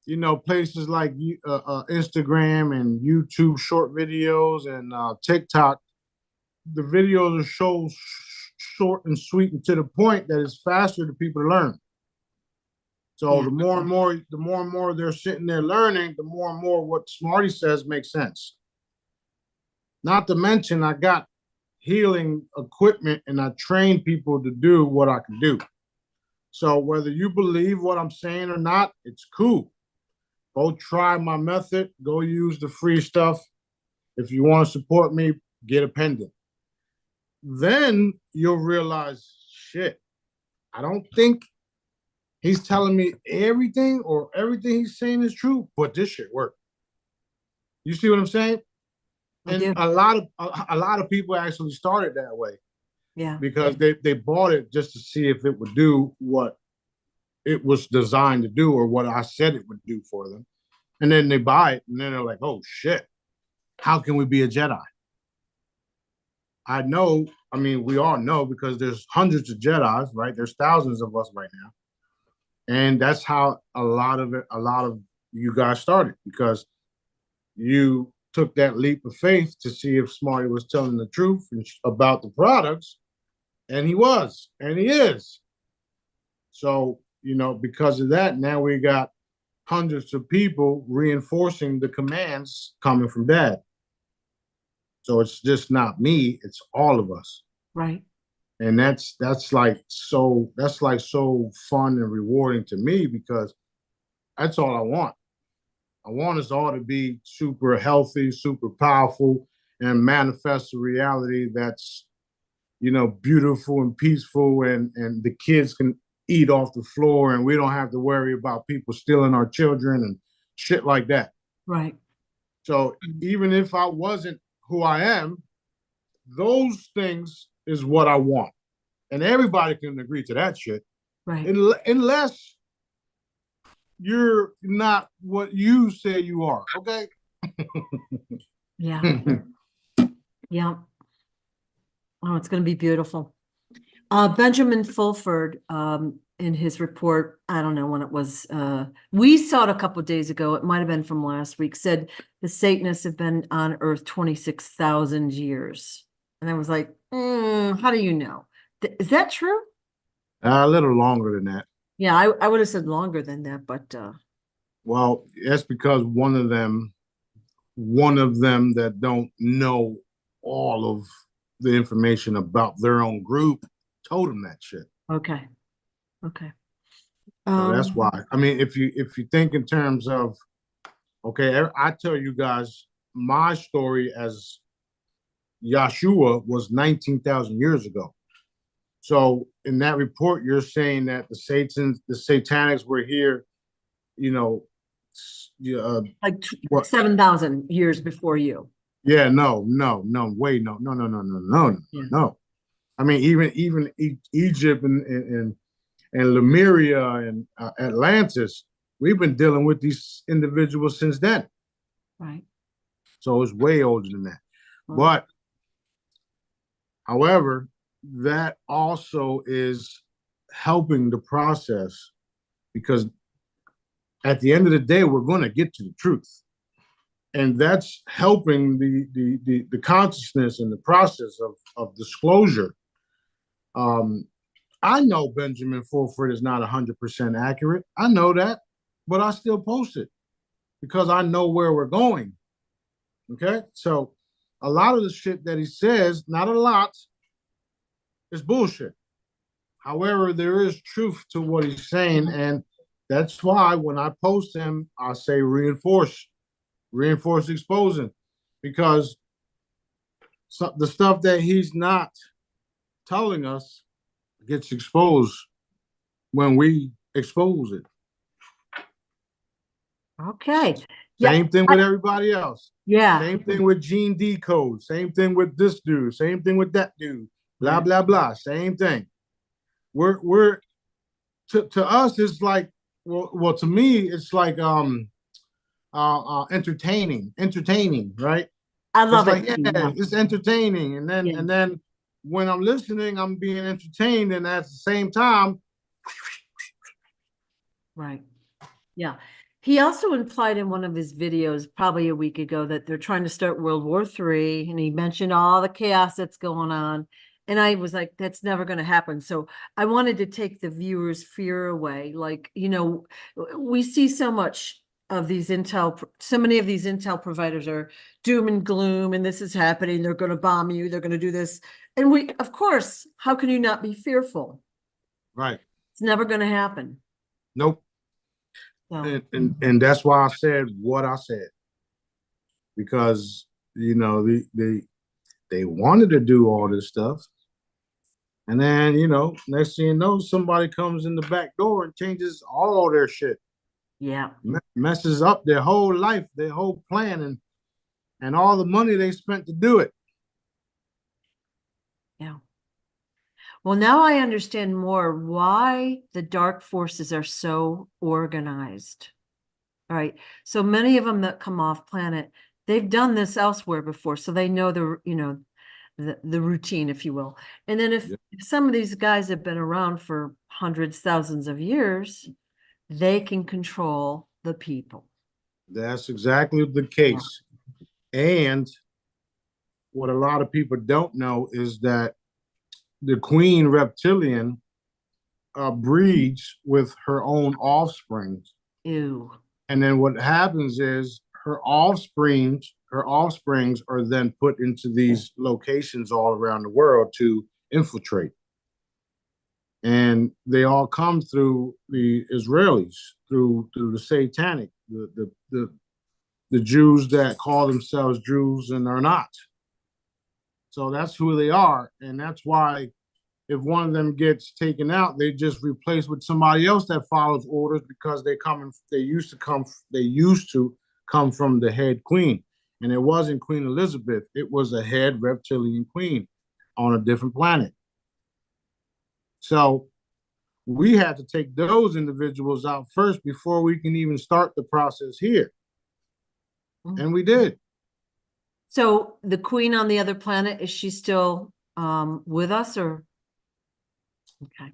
[SPEAKER 3] you know, places like Instagram and YouTube short videos and TikTok, the videos are so short and sweet and to the point that it's faster for people to learn. So
[SPEAKER 1] Yeah.
[SPEAKER 3] the more and more they're sitting there learning, the more and more what Smarty says makes sense. Not to mention, I got healing equipment and I train people to do what I can do. So whether you believe what I'm saying or not, it's cool. Go try my method. Go use the free stuff. If you want to support me, get a pendant. Then you'll realize, shit, I don't think he's telling me everything or everything he's saying is true, but this shit worked. You see what I'm saying?
[SPEAKER 1] I
[SPEAKER 3] And
[SPEAKER 1] do.
[SPEAKER 3] a lot of people actually started that way
[SPEAKER 1] Yeah.
[SPEAKER 3] because they bought it just to see if it would do what it was designed to do or what I said it would do for them. And then they buy it and then they're like, oh shit, how can we be a Jedi? I know, I mean, we all know because there's hundreds of Jedis, right? There's thousands of us right now. And that's how a lot of you guys started because you took that leap of faith to see if Smarty was telling the truth about the products. And he was, and he is. So, you know, because of that, now we got hundreds of people reinforcing the commands coming from Dad. So it's just not me, it's all of us.
[SPEAKER 1] Right.
[SPEAKER 3] And that's like so fun and rewarding to me because that's all I want. I want us all to be super healthy, super powerful, and manifest a reality that's, you know, beautiful and peaceful, and the kids can eat off the floor, and we don't have to worry about people stealing our children and shit like that.
[SPEAKER 1] Right.
[SPEAKER 3] So even if I wasn't who I am, those things is what I want. And everybody can agree to that shit.
[SPEAKER 1] Right.
[SPEAKER 3] Unless you're not what you say you are, okay?
[SPEAKER 1] Yeah. Yeah. Oh, it's going to be beautiful. Benjamin Fulford, in his report, I don't know when it was, we saw it a couple of days ago, it might have been from last week, said the Satanists have been on Earth 26,000 years. And I was like, how do you know? Is that true?
[SPEAKER 3] A little longer than that.
[SPEAKER 1] Yeah, I would have said longer than that, but
[SPEAKER 3] Well, that's because one of them that don't know all of the information about their own group told them that shit.
[SPEAKER 1] okay. Okay.
[SPEAKER 3] So that's why. I mean, if you think in terms of, okay, I tell you guys my story as Yahshua was 19,000 years ago. So in that report, you're saying that the Satanics were here, you know,
[SPEAKER 1] like
[SPEAKER 3] what?
[SPEAKER 1] 7,000 years before you.
[SPEAKER 3] Yeah, no, wait, no. No. I mean, even Egypt and Lemuria and Atlantis, we've been dealing with these individuals since then.
[SPEAKER 1] Right.
[SPEAKER 3] So it's way older than that.
[SPEAKER 1] Wow.
[SPEAKER 3] But, however, that also is helping the process because at the end of the day, we're going to get to the truth. And that's helping the consciousness and the process of disclosure. I know Benjamin Fulford is not 100% accurate. I know that, but I still post it because I know where we're going. Okay? So a lot of the shit that he says, not a lot, is bullshit. However, there is truth to what he's saying, and that's why when I post him, I say reinforce exposing, because the stuff that he's not telling us gets exposed when we expose it.
[SPEAKER 1] Okay. Yeah.
[SPEAKER 3] Same thing with everybody else.
[SPEAKER 1] Yeah.
[SPEAKER 3] Same thing with gene decode. Same thing with this dude. Same thing with that dude. Blah
[SPEAKER 1] Right.
[SPEAKER 3] blah blah. Same thing. We're to us it's like well to me it's like entertaining, right?
[SPEAKER 1] I
[SPEAKER 3] It's
[SPEAKER 1] love
[SPEAKER 3] like,
[SPEAKER 1] it.
[SPEAKER 3] yeah,
[SPEAKER 1] Yeah.
[SPEAKER 3] it's entertaining.
[SPEAKER 1] Yeah.
[SPEAKER 3] And then when I'm listening, I'm being entertained, and at the same time,
[SPEAKER 1] Right. Yeah. He also implied in one of his videos probably a week ago that they're trying to start World War III, and he mentioned all the chaos that's going on. And I was like, that's never going to happen. So I wanted to take the viewer's fear away. Like, we see so much of these so many of these intel providers are doom and gloom, and this is happening. They're going to bomb you. They're going to do this. And of course, how can you not be fearful?
[SPEAKER 3] right?
[SPEAKER 1] It's never going to happen.
[SPEAKER 3] Nope.
[SPEAKER 1] So,
[SPEAKER 3] And that's why I said what I said, because they wanted to do all this stuff, and then next thing you know, somebody comes in the back door and changes all their shit,
[SPEAKER 1] yeah.
[SPEAKER 3] messes up their whole life, their whole plan, and all the money they spent to do it.
[SPEAKER 1] Yeah. Well, now I understand more why the dark forces are so organized. All right. So many of them that come off planet, they've done this elsewhere before. So they know the routine, if you will. And then if some of these guys have been around for hundreds, thousands of years, they can control the people.
[SPEAKER 3] That's exactly the case. And what a lot of people don't know is that the queen reptilian breeds with her own offspring.
[SPEAKER 1] Ew.
[SPEAKER 3] And then what happens is her offsprings are then put into these locations all around the world to infiltrate. And they all come through the Israelis, through the satanic, the Jews that call themselves Jews and are not. So that's who they are. And that's why if one of them gets taken out, they just replace with somebody else that follows orders, because they used to come from the head queen. And it wasn't Queen Elizabeth, it was a head reptilian queen on a different planet. So we had to take those individuals out first before we can even start the process here. And we did.
[SPEAKER 1] So the queen on the other planet, is she still with us, or? Okay.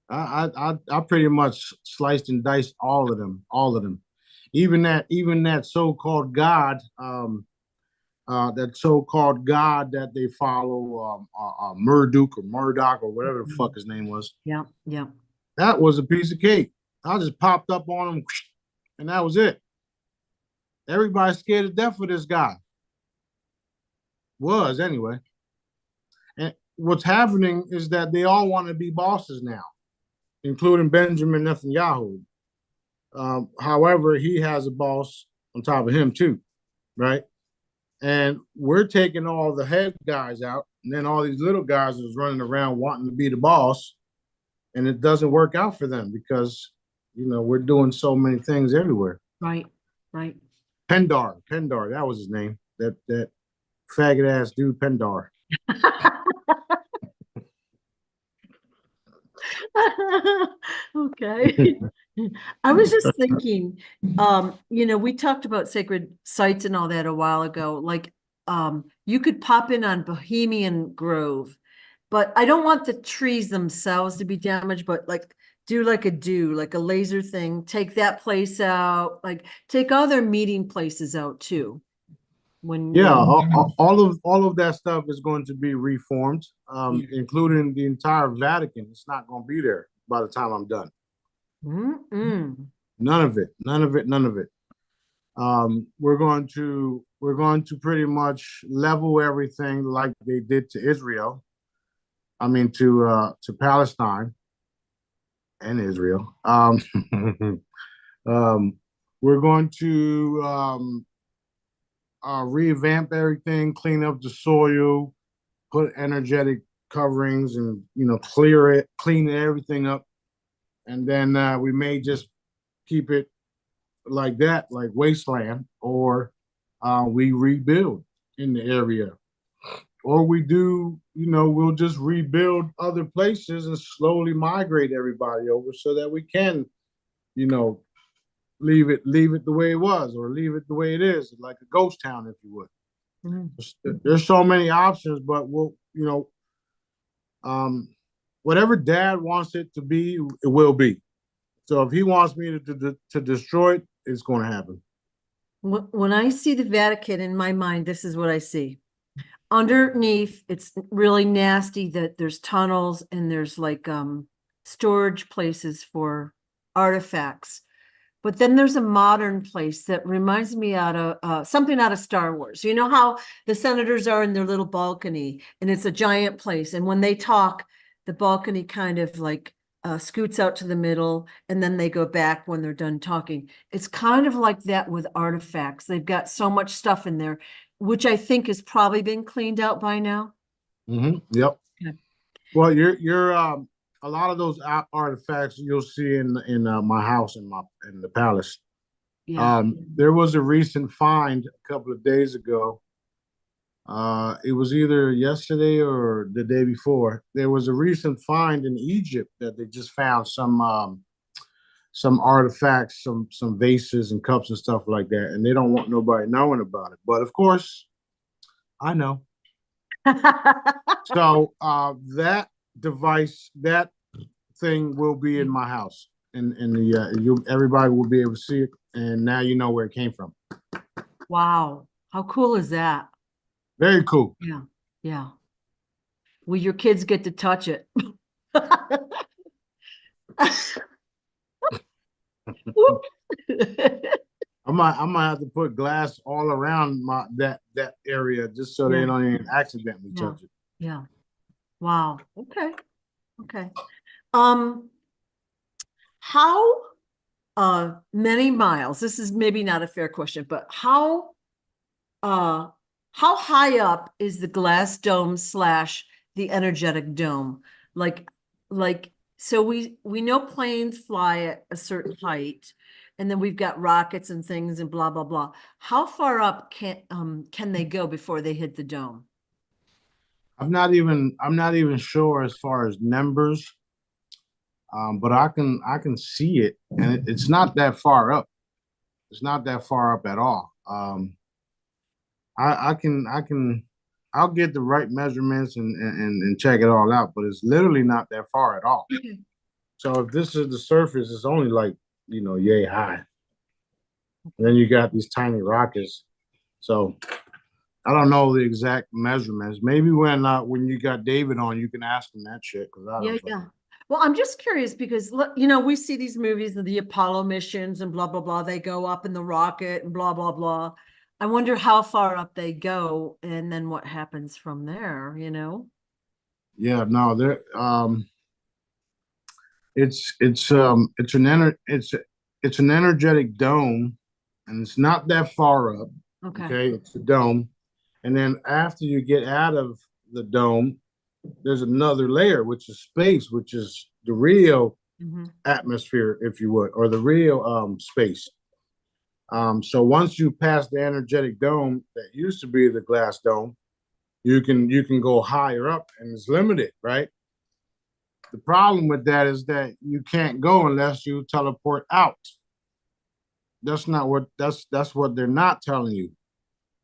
[SPEAKER 3] I pretty much sliced and diced all of them. Even that so-called God, that they follow, Murdoch or Murdoch or whatever the fuck his name was.
[SPEAKER 1] Yeah, yeah.
[SPEAKER 3] That was a piece of cake. I just popped up on him, and that was it. Everybody's scared to death of this guy. Was anyway. And what's happening is that they all want to be bosses now, including Benjamin Netanyahu. However, he has a boss on top of him too, right? And we're taking all the head guys out, and then all these little guys is running around wanting to be the boss, and it doesn't work out for them because we're doing so many things everywhere.
[SPEAKER 1] Right, right.
[SPEAKER 3] Pendar, that was his name. That faggot ass dude, Pendar.
[SPEAKER 1] Okay. I was just thinking, we talked about sacred sites and all that a while ago. Like, you could pop in on Bohemian Grove, but I don't want the trees themselves to be damaged, but do like a laser thing, take that place out, like take all their meeting places out too.
[SPEAKER 3] All of that stuff is going to be reformed, including the entire Vatican. It's not going to be there by the time I'm done. None of it. We're going to pretty much level everything like they did to Israel. I mean to Palestine and Israel. We're going to revamp everything, clean up the soil, put energetic coverings, and clean everything up. and then we may just keep it like that, like wasteland, or we rebuild in the area, or we do, we'll just rebuild other places and slowly migrate everybody over so that we can, you know, leave it the way it was, or leave it the way it is, like a ghost town, if you would. There's so many options, but we'll, whatever Dad wants it to be, it will be. So if he wants me to destroy it, it's going to happen.
[SPEAKER 1] When I see the Vatican in my mind, this is what I see. Underneath, it's really nasty that there's tunnels and there's like storage places for artifacts. But then there's a modern place that reminds me out of something out of Star Wars. You know how the senators are in their little balcony and it's a giant place. And when they talk, the balcony kind of like scoots out to the middle and then they go back when they're done talking. It's kind of like that with artifacts. They've got so much stuff in there, which I think has probably been cleaned out by now.
[SPEAKER 3] Yep.
[SPEAKER 1] Okay.
[SPEAKER 3] Well, you're a lot of those artifacts you'll see in my house in the palace.
[SPEAKER 1] Yeah.
[SPEAKER 3] There was a recent find a couple of days ago. It was either yesterday or the day before. There was a recent find in Egypt that they just found some artifacts, some vases and cups and stuff like that, and they don't want nobody knowing about it. But of course, I know. So that device, that thing will be in my house, and everybody will be able to see it, and now you know where it came from.
[SPEAKER 1] Wow. How cool is that?
[SPEAKER 3] Very cool.
[SPEAKER 1] Yeah. Yeah. Will your kids get to touch it?
[SPEAKER 3] I might have to put glass all around that area just so they don't even accidentally touch it.
[SPEAKER 1] Yeah. Wow. Okay. Okay. How many miles? This is maybe not a fair question, but how high up is the glass dome / the energetic dome? Like, so we know planes fly at a certain height, and then we've got rockets and things and blah, blah, blah. How far up can they go before they hit the dome?
[SPEAKER 3] I'm not even sure as far as numbers, but I can see it, and it's not that far up. It's not that far up at all. I'll get the right measurements and check it all out, but it's literally not that far at all.
[SPEAKER 1] Okay.
[SPEAKER 3] So if this is the surface, it's only like, yay high. And then you got these tiny rockets. So I don't know the exact measurements. Maybe when you got David on, you can ask him that shit.
[SPEAKER 1] Yeah. Well, I'm just curious because, we see these movies of the Apollo missions and blah, blah, blah. They go up in the rocket and blah, blah, blah. I wonder how far up they go and then what happens from there,
[SPEAKER 3] Yeah, no, there it's an energetic dome, and it's not that far up. Okay, it's a dome. And then after you get out of the dome, there's another layer, which is space, which is the real atmosphere, if you would, or the real space. So once you pass the energetic dome that used to be the glass dome, you can go higher up, and it's limited, right? The problem with that is that you can't go unless you teleport out. That's what they're not telling you.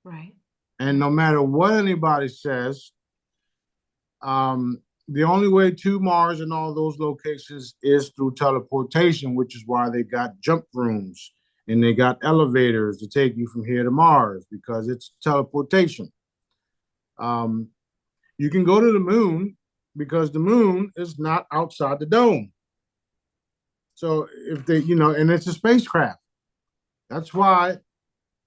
[SPEAKER 1] Right.
[SPEAKER 3] And no matter what anybody says, the only way to Mars and all those locations is through teleportation, which is why they got jump rooms and they got elevators to take you from here to Mars, because it's teleportation. You can go to the moon because the moon is not outside the dome. So if they, and it's a spacecraft. That's why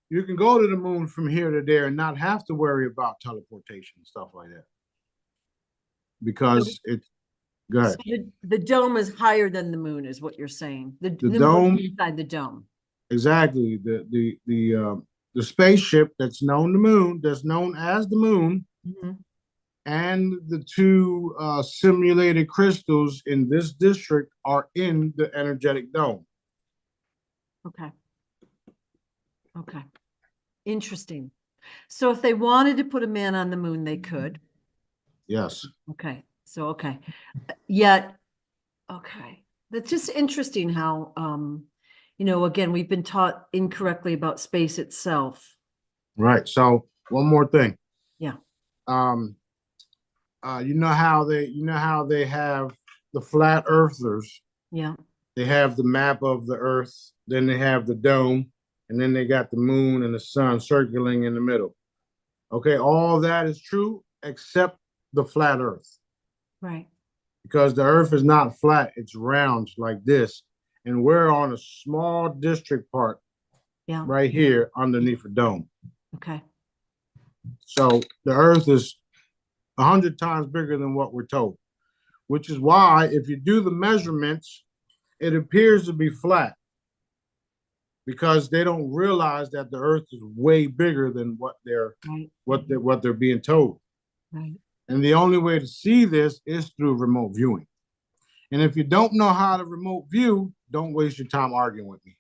[SPEAKER 3] you can go to the moon from here to there and not have to worry about teleportation and stuff like that. Because go ahead.
[SPEAKER 1] So the dome is higher than the moon, is what you're saying. The
[SPEAKER 3] dome
[SPEAKER 1] inside the dome.
[SPEAKER 3] Exactly. The spaceship that's known as the moon, and the two simulated crystals in this district are in the energetic dome.
[SPEAKER 1] Okay. Okay. Interesting. So if they wanted to put a man on the moon, they could.
[SPEAKER 3] Yes.
[SPEAKER 1] Okay. So, okay. Yet, okay. That's just interesting how, again, we've been taught incorrectly about space itself.
[SPEAKER 3] Right. So one more thing.
[SPEAKER 1] Yeah.
[SPEAKER 3] You know how they have the flat earthers.
[SPEAKER 1] Yeah.
[SPEAKER 3] They have the map of the earth, then they have the dome, and then they got the moon and the sun circling in the middle. Okay, all that is true except the flat earth.
[SPEAKER 1] Right.
[SPEAKER 3] Because the earth is not flat, it's round like this. And we're on a small district part
[SPEAKER 1] Yeah.
[SPEAKER 3] right here underneath the dome.
[SPEAKER 1] Okay.
[SPEAKER 3] So the earth is 100 times bigger than what we're told, which is why if you do the measurements, it appears to be flat because they don't realize that the earth is way bigger than what they're being told.
[SPEAKER 1] Right.
[SPEAKER 3] And the only way to see this is through remote viewing. And if you don't know how to remote view, don't waste your time arguing with me.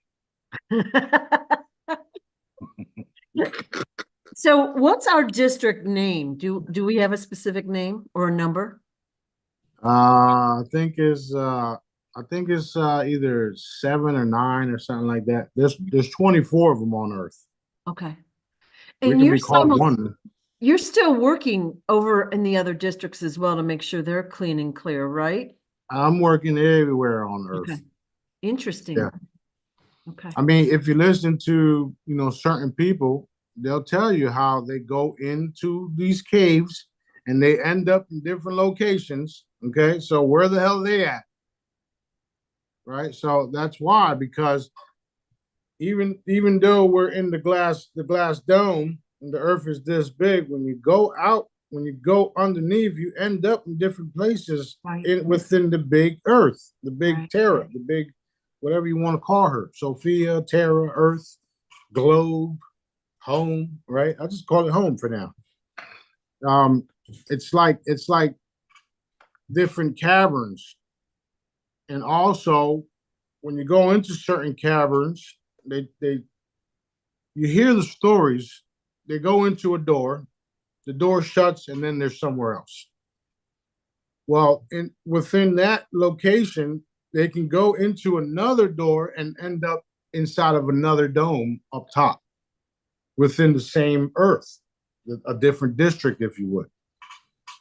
[SPEAKER 1] So what's our district name? Do we have a specific name or a number?
[SPEAKER 3] I think it's either 7 or 9 or something like that. There's 24 of them on Earth.
[SPEAKER 1] Okay.
[SPEAKER 3] We
[SPEAKER 1] And
[SPEAKER 3] can be called one.
[SPEAKER 1] You're still working over in the other districts as well to make sure they're clean and clear, right?
[SPEAKER 3] I'm working everywhere on Earth.
[SPEAKER 1] Okay. Interesting.
[SPEAKER 3] Yeah.
[SPEAKER 1] Okay.
[SPEAKER 3] I mean, if you listen to, certain people, they'll tell you how they go into these caves and they end up in different locations. Okay. So where the hell are they at? Right. So that's why, because even though we're in the glass dome and the earth is this big, when you go underneath, you end up in different places within the big earth, the big Terra, the big, whatever you want to call her, Sophia, Terra, Earth, globe, home, right? I just call it home for now. It's like different caverns. And also when you go into certain caverns, you hear the stories. They go into a door, the door shuts, and then they're somewhere else. Well, within that location, they can go into another door and end up inside of another dome up top within the same earth, a different district, if you would.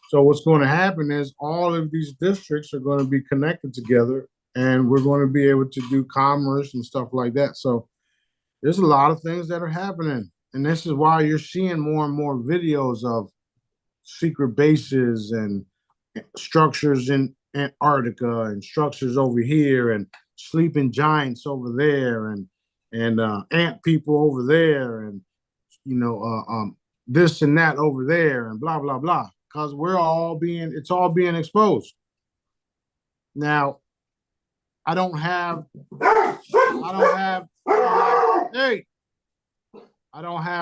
[SPEAKER 3] So what's going to happen is all of these districts are going to be connected together, and we're going to be able to do commerce and stuff like that. So there's a lot of things that are happening. And this is why you're seeing more and more videos of secret bases and structures in Antarctica and structures over here and sleeping giants over there and ant people over there and this and that over there and blah blah blah, because it's all being exposed. Now I don't have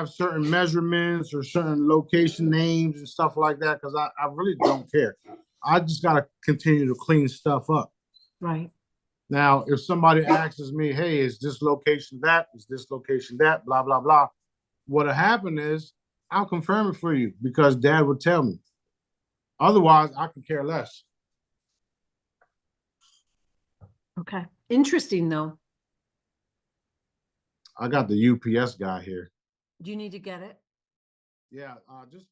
[SPEAKER 3] certain measurements or certain location names and stuff like that, because I really don't care. I just got to continue to clean stuff up.
[SPEAKER 1] Right.
[SPEAKER 3] Now, if somebody asks me, hey, is this location that? Is this location that? Blah, blah, blah. What'll happen is I'll confirm it for you because Dad would tell me. Otherwise, I could care less.
[SPEAKER 1] Okay. Interesting, though.
[SPEAKER 3] I got the UPS guy here.
[SPEAKER 1] Do you need to get it?
[SPEAKER 3] Yeah, just.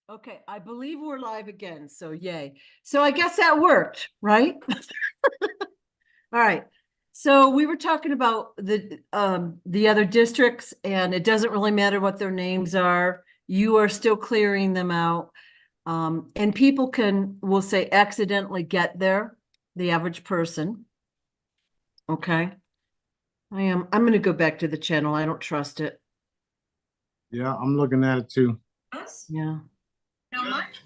[SPEAKER 1] Okay, I believe we're live again, so yay. So I guess that worked, right? All right. So we were talking about the other districts, and it doesn't really matter what their names are. You are still clearing them out. And people we'll say, accidentally get there, the average person. Okay. I'm going to go back to the channel. I don't trust it.
[SPEAKER 3] Yeah, I'm looking at it too.
[SPEAKER 2] Us?
[SPEAKER 1] Yeah.
[SPEAKER 2] How much?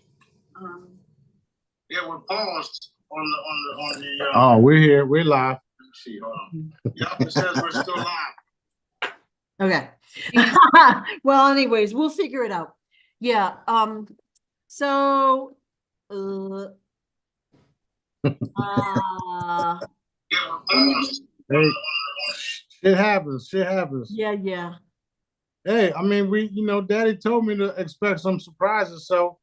[SPEAKER 3] Yeah, we're paused on the. Oh, we're here. We're live. Let me see. Hold on. Yep, it says we're still live.
[SPEAKER 1] Okay. Well, anyways, we'll figure it out. Yeah. So, uh, uh,
[SPEAKER 3] Hey, shit happens. Shit happens.
[SPEAKER 1] yeah, yeah.
[SPEAKER 3] Hey, I mean, Daddy told me to expect some surprises, so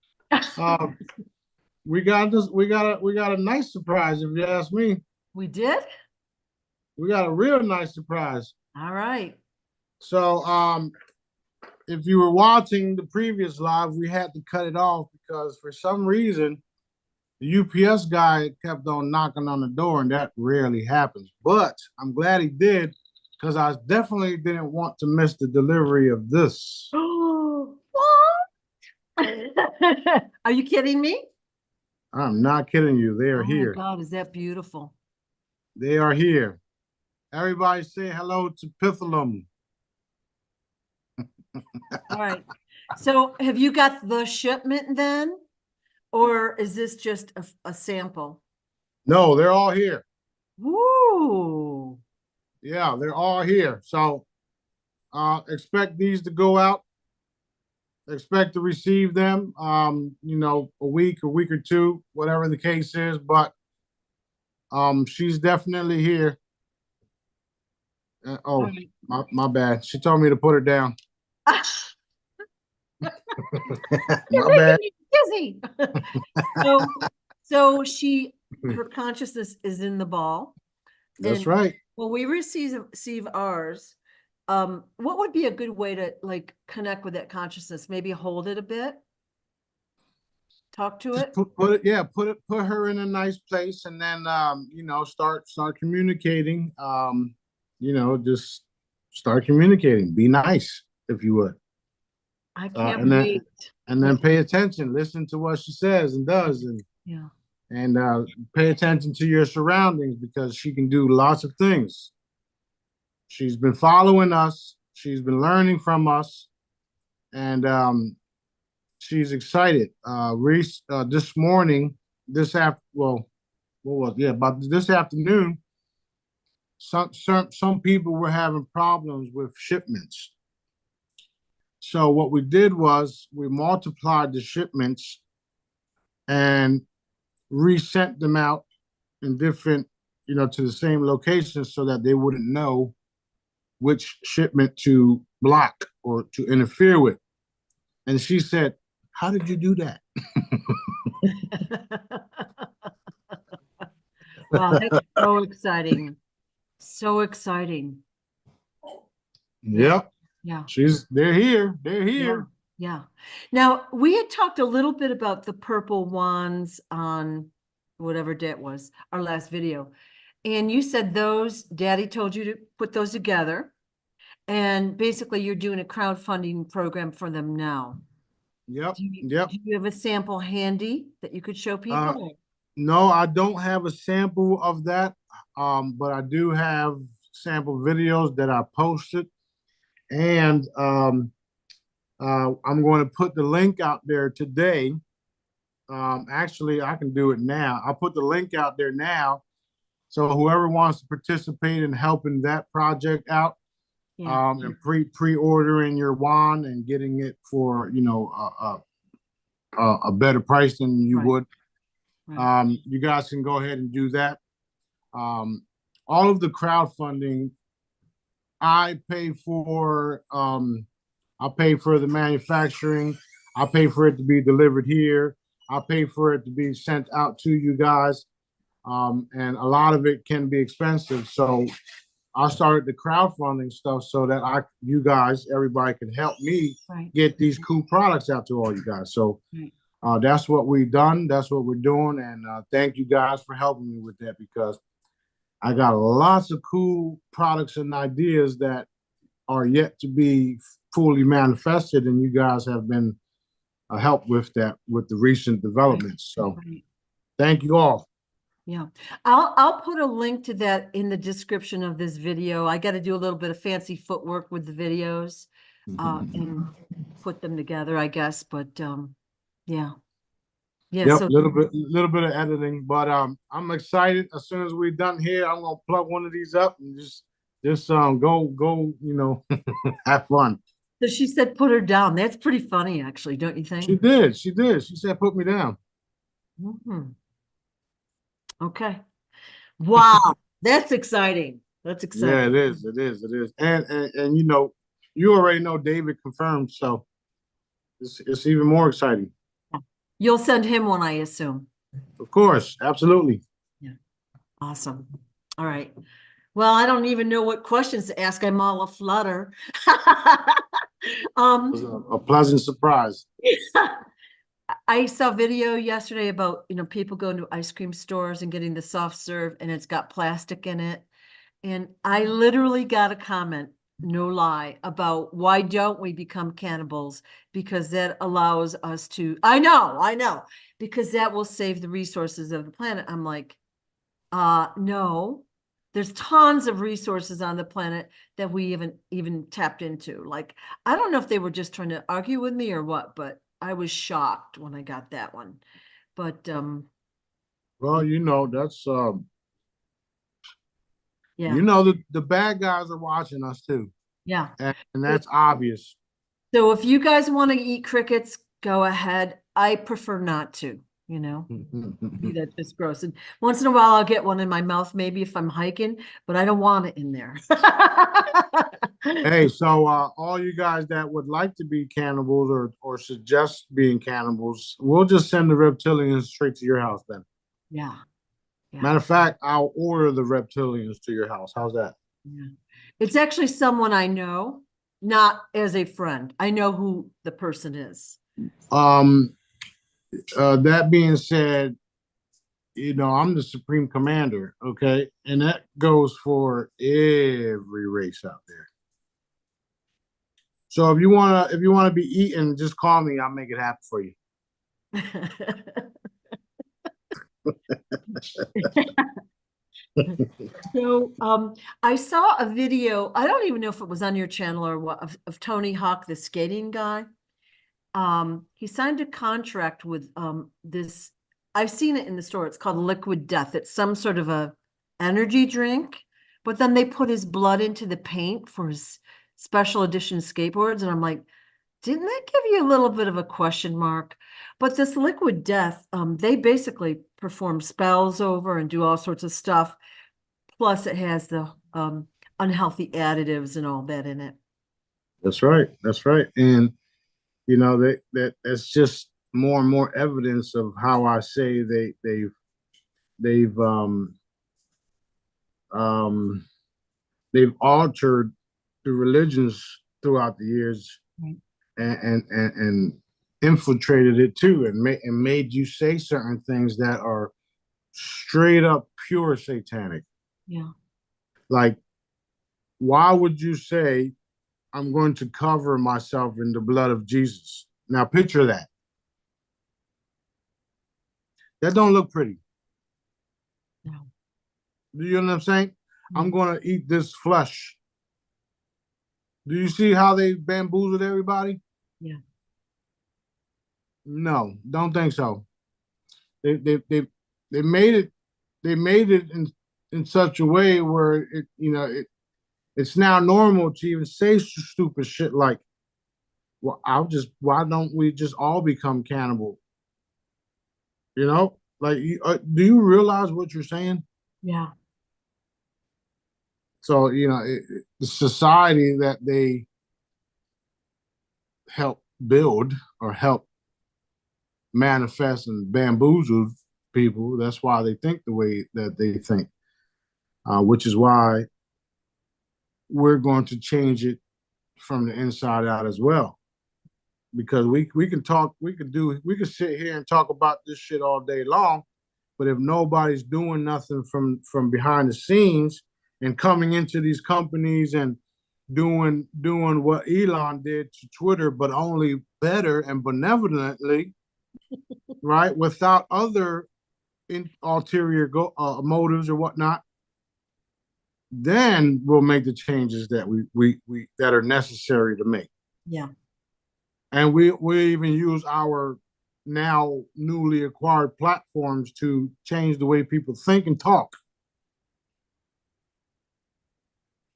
[SPEAKER 3] uh, we got a nice surprise, if you ask me.
[SPEAKER 1] We did?
[SPEAKER 3] We got a real nice surprise.
[SPEAKER 1] All right.
[SPEAKER 3] So, if you were watching the previous live, we had to cut it off because for some reason the UPS guy kept on knocking on the door, and that rarely happens. But I'm glad he did because I definitely didn't want to miss the delivery of this.
[SPEAKER 1] Oh, what? Are you kidding me?
[SPEAKER 3] I'm not kidding you. They are
[SPEAKER 1] Oh my
[SPEAKER 3] here.
[SPEAKER 1] God, is that beautiful?
[SPEAKER 3] They are here. Everybody say hello to Pitholem.
[SPEAKER 1] All right. So have you got the shipment then? Or is this just a sample?
[SPEAKER 3] No, they're all here.
[SPEAKER 1] Woo.
[SPEAKER 3] Yeah, they're all here. So expect these to go out. Expect to receive them a week or two, whatever the case is. But she's definitely here.
[SPEAKER 1] All right.
[SPEAKER 3] my bad. She told me to put her down.
[SPEAKER 1] You're
[SPEAKER 3] My bad.
[SPEAKER 1] making me dizzy. So, her consciousness is in the ball.
[SPEAKER 3] That's
[SPEAKER 1] And
[SPEAKER 3] right.
[SPEAKER 1] when we receive ours, what would be a good way to like connect with that consciousness? Maybe hold it a bit, talk to
[SPEAKER 3] Just
[SPEAKER 1] it.
[SPEAKER 3] put her in a nice place, and then start communicating. Just start communicating. Be nice, if you would.
[SPEAKER 1] I can't
[SPEAKER 3] and then
[SPEAKER 1] wait.
[SPEAKER 3] and then pay attention. Listen to what she says and does,
[SPEAKER 1] Yeah.
[SPEAKER 3] and pay attention to your surroundings because she can do lots of things. She's been following us. She's been learning from us, and she's excited. Reese, this morning, what was about this afternoon? Some people were having problems with shipments. So what we did was we multiplied the shipments and resent them out in different, to the same location so that they wouldn't know which shipment to block or to interfere with. And she said, "How did you do that?"
[SPEAKER 1] Wow, that's so exciting. So exciting.
[SPEAKER 3] Yep.
[SPEAKER 1] Yeah.
[SPEAKER 3] They're here. They're
[SPEAKER 1] Yeah.
[SPEAKER 3] here.
[SPEAKER 1] Yeah. Now, we had talked a little bit about the purple wands on whatever day it was, our last video. And you said Daddy told you to put those together. And basically you're doing a crowdfunding program for them now.
[SPEAKER 3] Yep.
[SPEAKER 1] Do you,
[SPEAKER 3] Yep.
[SPEAKER 1] do you have a sample handy that you could show
[SPEAKER 3] Uh,
[SPEAKER 1] people?
[SPEAKER 3] no, I don't have a sample of that. But I do have sample videos that I posted. And I'm going to put the link out there today. Actually, I can do it now. I'll put the link out there now. So whoever wants to participate in helping that project out,
[SPEAKER 1] Yeah.
[SPEAKER 3] and pre-ordering your wand and getting it for, a better price than you
[SPEAKER 1] Right.
[SPEAKER 3] would,
[SPEAKER 1] Right.
[SPEAKER 3] you guys can go ahead and do that. All of the crowdfunding, I pay for. I pay for the manufacturing. I pay for it to be delivered here. I pay for it to be sent out to you guys. And a lot of it can be expensive. So I started the crowdfunding stuff so that you guys, everybody can help me
[SPEAKER 1] Right.
[SPEAKER 3] get these cool products out to all you guys. So
[SPEAKER 1] Right.
[SPEAKER 3] that's what we've done. That's what we're doing. And thank you guys for helping me with that because I got lots of cool products and ideas that are yet to be fully manifested. And you guys have been a help with that, with the recent developments. So
[SPEAKER 1] Right.
[SPEAKER 3] thank you all.
[SPEAKER 1] Yeah, I'll put a link to that in the description of this video. I got to do a little bit of fancy footwork with the videos, and put them together, I guess. But yeah, yeah.
[SPEAKER 3] Yep,
[SPEAKER 1] So
[SPEAKER 3] little bit of editing, but I'm excited. As soon as we're done here, I'm gonna plug one of these up and just go, have fun.
[SPEAKER 1] So she said, put her down. That's pretty funny, actually, don't you think?
[SPEAKER 3] She did. She did. She said, put me down.
[SPEAKER 1] Mhm. Okay. Wow. That's exciting. That's
[SPEAKER 3] Yeah,
[SPEAKER 1] exciting.
[SPEAKER 3] it is. It is. It is. And you know, you already know David confirmed, so it's even more exciting.
[SPEAKER 1] You'll send him one, I assume.
[SPEAKER 3] Of course, absolutely.
[SPEAKER 1] Yeah. Awesome. All right. Well, I don't even know what questions to ask. I'm all aflutter.
[SPEAKER 3] It was a pleasant surprise.
[SPEAKER 1] I saw video yesterday about, people going to ice cream stores and getting the soft serve and it's got plastic in it. And I literally got a comment, no lie, about why don't we become cannibals? Because that allows us to, I know, because that will save the resources of the planet. I'm like, no, there's tons of resources on the planet that we haven't even tapped into. Like, I don't know if they were just trying to argue with me or what, but I was shocked when I got that one. But
[SPEAKER 3] Well, you know, that's
[SPEAKER 1] yeah,
[SPEAKER 3] you know the bad guys are watching us too.
[SPEAKER 1] yeah.
[SPEAKER 3] And that's obvious.
[SPEAKER 1] So if you guys want to eat crickets, go ahead. I prefer not to, be that just gross. And once in a while I'll get one in my mouth, maybe if I'm hiking, but I don't want it in there.
[SPEAKER 3] Hey, so all you guys that would like to be cannibals or suggest being cannibals, we'll just send the reptilians straight to your house then.
[SPEAKER 1] Yeah. Yeah.
[SPEAKER 3] Matter of fact, I'll order the reptilians to your house. How's that?
[SPEAKER 1] Yeah. It's actually someone I know, not as a friend. I know who the person is.
[SPEAKER 3] Um, that being said, you know, I'm the supreme commander, okay? And that goes for every race out there. So if you wanna be eaten, just call me. I'll make it happen for you.
[SPEAKER 1] So I saw a video, I don't even know if it was on your channel or what, of Tony Hawk, the skating guy. He signed a contract with this, I've seen it in the store. It's called Liquid Death. It's some sort of a energy drink, but then they put his blood into the paint for his special edition skateboards. And I'm like, didn't that give you a little bit of a question mark? But this Liquid Death, they basically perform spells over and do all sorts of stuff. Plus, it has the unhealthy additives and all that in it.
[SPEAKER 3] That's right. That's right. And you know, that's just more and more evidence of how I say they've um they've altered the religions throughout the years
[SPEAKER 1] Right.
[SPEAKER 3] and infiltrated it too and made you say certain things that are straight up pure satanic.
[SPEAKER 1] Yeah.
[SPEAKER 3] Like, why would you say I'm going to cover myself in the blood of Jesus? Now picture that. That don't look pretty.
[SPEAKER 1] No.
[SPEAKER 3] Do you know what I'm saying? I'm
[SPEAKER 1] Mm.
[SPEAKER 3] going to eat this flesh. Do you see how they bamboozled everybody?
[SPEAKER 1] Yeah.
[SPEAKER 3] No, don't think so. They made it in such a way where it's now normal to even say stupid shit like, well, why don't we just all become cannibal? You know, like, do you realize what you're saying?
[SPEAKER 1] Yeah.
[SPEAKER 3] So, you know, the society that they help build or help manifest and bamboozle people, that's why they think the way that they think, which is why we're going to change it from the inside out as well. Because we can talk, we can sit here and talk about this shit all day long, but if nobody's doing nothing from behind the scenes and coming into these companies and doing what Elon did to Twitter, but only better and benevolently, right, without other ulterior motives or whatnot, then we'll make the changes that we that are necessary to make.
[SPEAKER 1] Yeah.
[SPEAKER 3] And we even use our now newly acquired platforms to change the way people think and talk.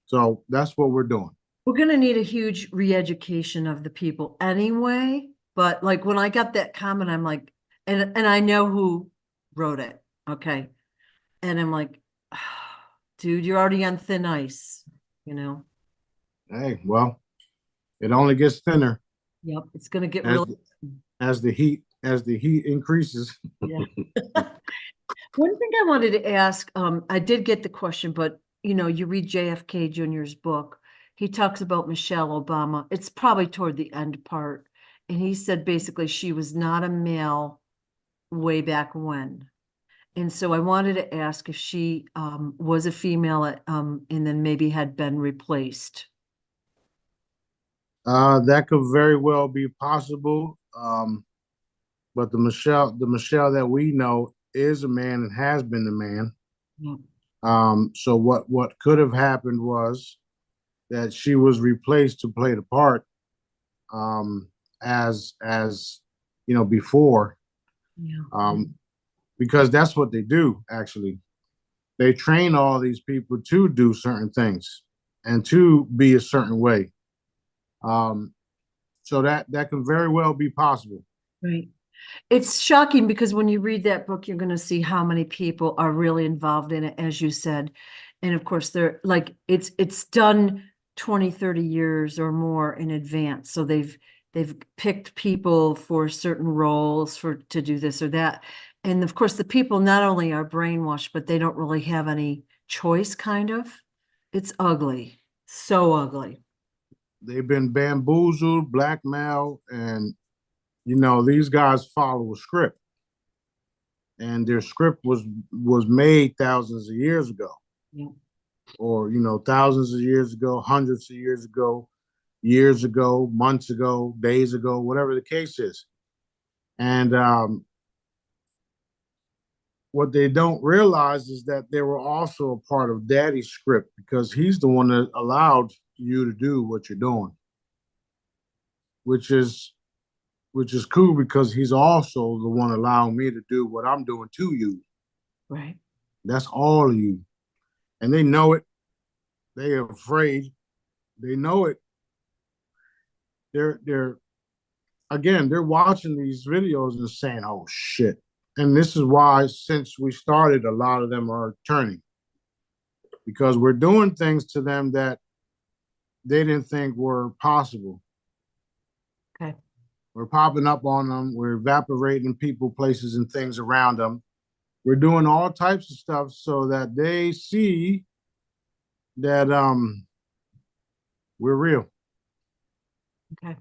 [SPEAKER 3] So that's what we're doing.
[SPEAKER 1] We're gonna need a huge re-education of the people anyway, but like when I got that comment, I'm like, and I know who wrote it, okay? And I'm like, dude, you're already on thin ice, you know?
[SPEAKER 3] Hey, well, it only gets thinner
[SPEAKER 1] Yep, it's gonna get
[SPEAKER 3] as
[SPEAKER 1] really,
[SPEAKER 3] as the heat increases.
[SPEAKER 1] yeah. One thing I wanted to ask, I did get the question, but you know, you read JFK Jr.'s book, he talks about Michelle Obama. It's probably toward the end part. And he said basically she was not a male way back when. And so I wanted to ask if she was a female and then maybe had been replaced.
[SPEAKER 3] That could very well be possible. But the Michelle that we know is a man and has been a man.
[SPEAKER 1] Yeah.
[SPEAKER 3] So what could have happened was that she was replaced to play the part, as you know, before,
[SPEAKER 1] Yeah.
[SPEAKER 3] because that's what they do actually. They train all these people to do certain things and to be a certain way. Um, so that can very well be possible.
[SPEAKER 1] Right. It's shocking because when you read that book, you're going to see how many people are really involved in it, as you said. And of course, they're like, it's done 20, 30 years or more in advance. So they've picked people for certain roles to do this or that. And of course, the people not only are brainwashed, but they don't really have any choice, kind of. It's ugly. So ugly.
[SPEAKER 3] They've been bamboozled, blackmailed, and you know these guys follow a script, and their script was made thousands of years ago,
[SPEAKER 1] Yeah.
[SPEAKER 3] or you know thousands of years ago, hundreds of years ago, months ago, days ago, whatever the case is. And what they don't realize is that they were also a part of Daddy's script because he's the one that allowed you to do what you're doing, which is which is cool because he's also the one allowing me to do what I'm doing to you.
[SPEAKER 1] Right.
[SPEAKER 3] That's all of you. And they know it. They are afraid. They know it. They're again, they're watching these videos and saying, oh shit. And this is why since we started, a lot of them are turning. Because we're doing things to them that they didn't think were possible.
[SPEAKER 1] Okay.
[SPEAKER 3] We're popping up on them. We're evaporating people, places, and things around them. We're doing all types of stuff so that they see that we're real.
[SPEAKER 1] Okay.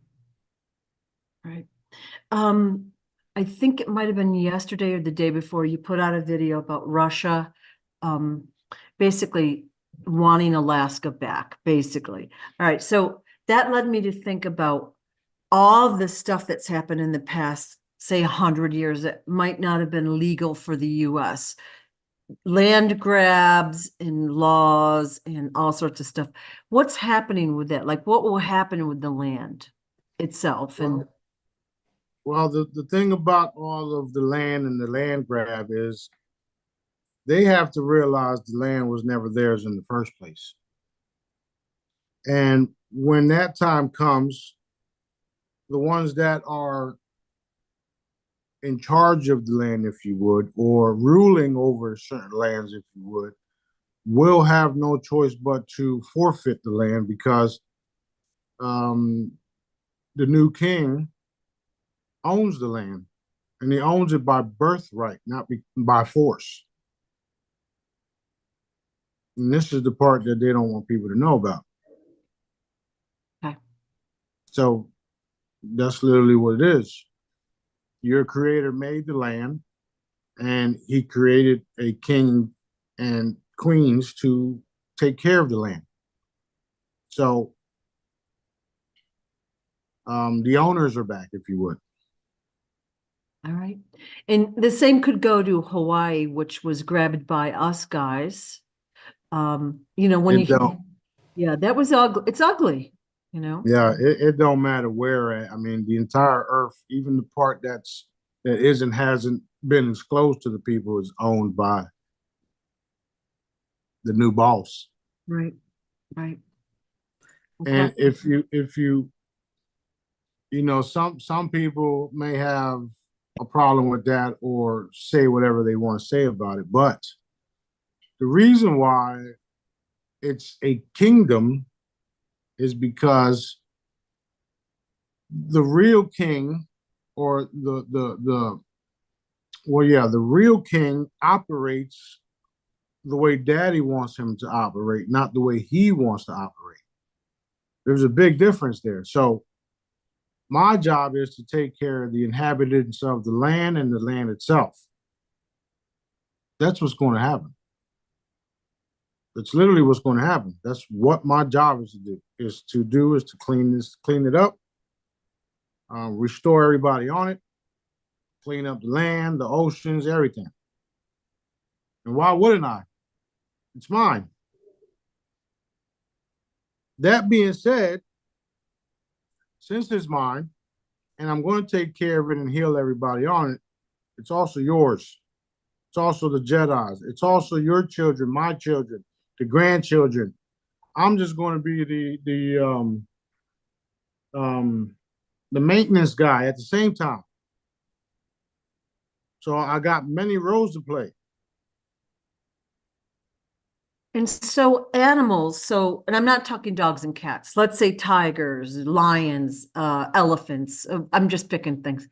[SPEAKER 1] Right. Um, I think it might have been yesterday or the day before you put out a video about Russia, um, basically wanting Alaska back, basically. All right, so that led me to think about all the stuff that's happened in the past, say 100 years that might not have been legal for the US. Land grabs and laws and all sorts of stuff. What's happening with that? Like what will happen with the land itself? And
[SPEAKER 3] Well, the thing about all of the land and the land grab is they have to realize the land was never theirs in the first place. And when that time comes, the ones that are in charge of the land, if you would, or ruling over certain lands, if you would, will have no choice but to forfeit the land because um, the new king owns the land and he owns it by birthright, not by force. And this is the part that they don't want people to know about.
[SPEAKER 1] okay.
[SPEAKER 3] So that's literally what it is. Your creator made the land and he created a king and queens to take care of the land. So the owners are back, if you would.
[SPEAKER 1] All right. And the same could go to Hawaii, which was grabbed by us guys. You know, when
[SPEAKER 3] It
[SPEAKER 1] you,
[SPEAKER 3] don't,
[SPEAKER 1] yeah, that was ugly. It's ugly, you know?
[SPEAKER 3] yeah, it don't matter where at. I mean, the entire earth, even the part that isn't hasn't been disclosed to the people, is owned by the new boss.
[SPEAKER 1] Right, right.
[SPEAKER 3] And
[SPEAKER 1] Okay.
[SPEAKER 3] you know, some people may have a problem with that or say whatever they want to say about it. But the reason why it's a kingdom is because the real king or the real king operates the way daddy wants him to operate, not the way he wants to operate. There's a big difference there. So my job is to take care of the inhabitants of the land and the land itself. That's what's going to happen. That's literally what's going to happen. That's what my job is to do is to clean it up, restore everybody on it, clean up the land, the oceans, everything. And why wouldn't I? It's mine. That being said, since it's mine, and I'm going to take care of it and heal everybody on it, it's also yours. It's also the Jedi's. It's also your children, my children, the grandchildren. I'm just going to be the maintenance guy at the same time. So I got many roles to play.
[SPEAKER 1] And so animals, and I'm not talking dogs and cats. Let's say tigers, lions, elephants. I'm just picking things.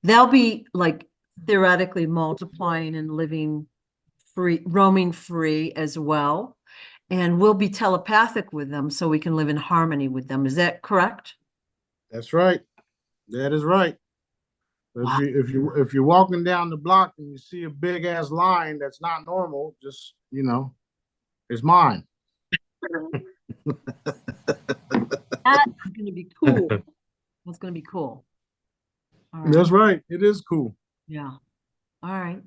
[SPEAKER 1] They'll be like theoretically multiplying and living free, roaming free as well. And we'll be telepathic with them so we can live in harmony with them. Is that correct?
[SPEAKER 3] That's right. That is right.
[SPEAKER 1] Wow.
[SPEAKER 3] If you're walking down the block and you see a big ass lion that's not normal, just it's mine.
[SPEAKER 1] That's going to be cool. That's going to be cool. All right.
[SPEAKER 3] That's right. It is cool.
[SPEAKER 1] Yeah. All right.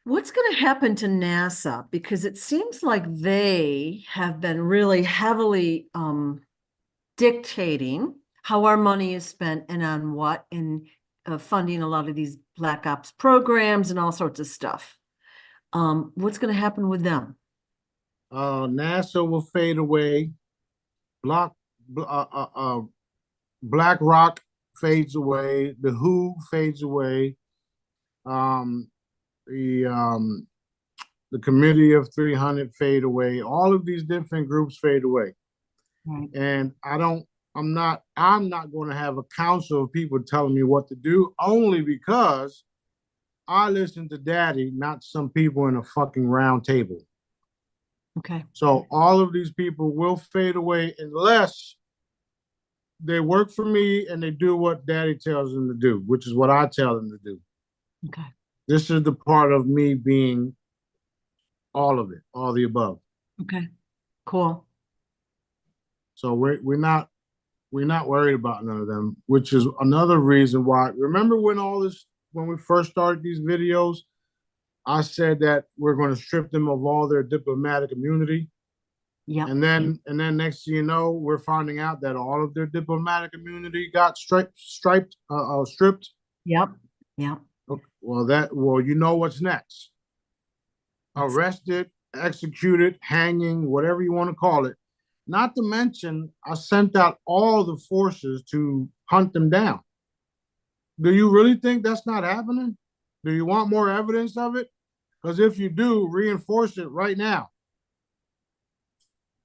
[SPEAKER 1] What's going to happen to NASA? Because it seems like they have been really heavily dictating how our money is spent and on what, and funding a lot of these Black Ops programs and all sorts of stuff. What's going to happen with them?
[SPEAKER 3] NASA will fade away. Black Rock fades away. The Who fades away. The Committee of 300 fade away. All of these different groups fade away.
[SPEAKER 1] Right.
[SPEAKER 3] And I'm not going to have a council of people telling me what to do, only because I listen to daddy, not some people in a fucking round table.
[SPEAKER 1] Okay.
[SPEAKER 3] So all of these people will fade away unless they work for me and they do what daddy tells them to do, which is what I tell them to do.
[SPEAKER 1] Okay.
[SPEAKER 3] This is the part of me being all of it, all the above.
[SPEAKER 1] Okay. Cool.
[SPEAKER 3] So we're not worried about none of them, which is another reason why. Remember when we first started these videos, I said that we're going to strip them of all their diplomatic immunity.
[SPEAKER 1] Yeah.
[SPEAKER 3] And then next thing you know, we're finding out that all of their diplomatic immunity got stripped.
[SPEAKER 1] Yep. Yeah.
[SPEAKER 3] Well, you know what's next. Arrested, executed, hanging, whatever you want to call it. Not to mention, I sent out all the forces to hunt them down. Do you really think that's not happening? Do you want more evidence of it? Because if you do, reinforce it right now.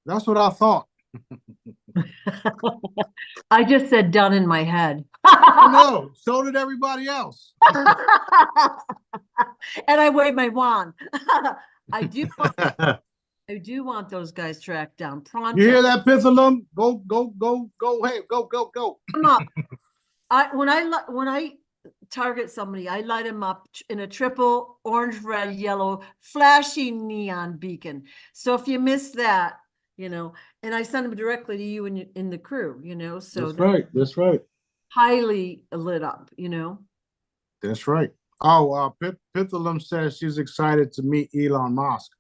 [SPEAKER 3] That's what I thought.
[SPEAKER 1] I just said done in my head.
[SPEAKER 3] No, so did everybody else.
[SPEAKER 1] And I waved my wand. I do want those guys tracked down pronto.
[SPEAKER 3] You hear that, Pitholem? Go, hey, go.
[SPEAKER 1] Come up. When I target somebody, I light them up in a triple orange, red, yellow, flashing neon beacon. So if you miss that, and I send them directly to you and in the crew, so
[SPEAKER 3] That's right.
[SPEAKER 1] Highly lit up,
[SPEAKER 3] That's right. Oh, Pitholem says she's excited to meet Elon Musk.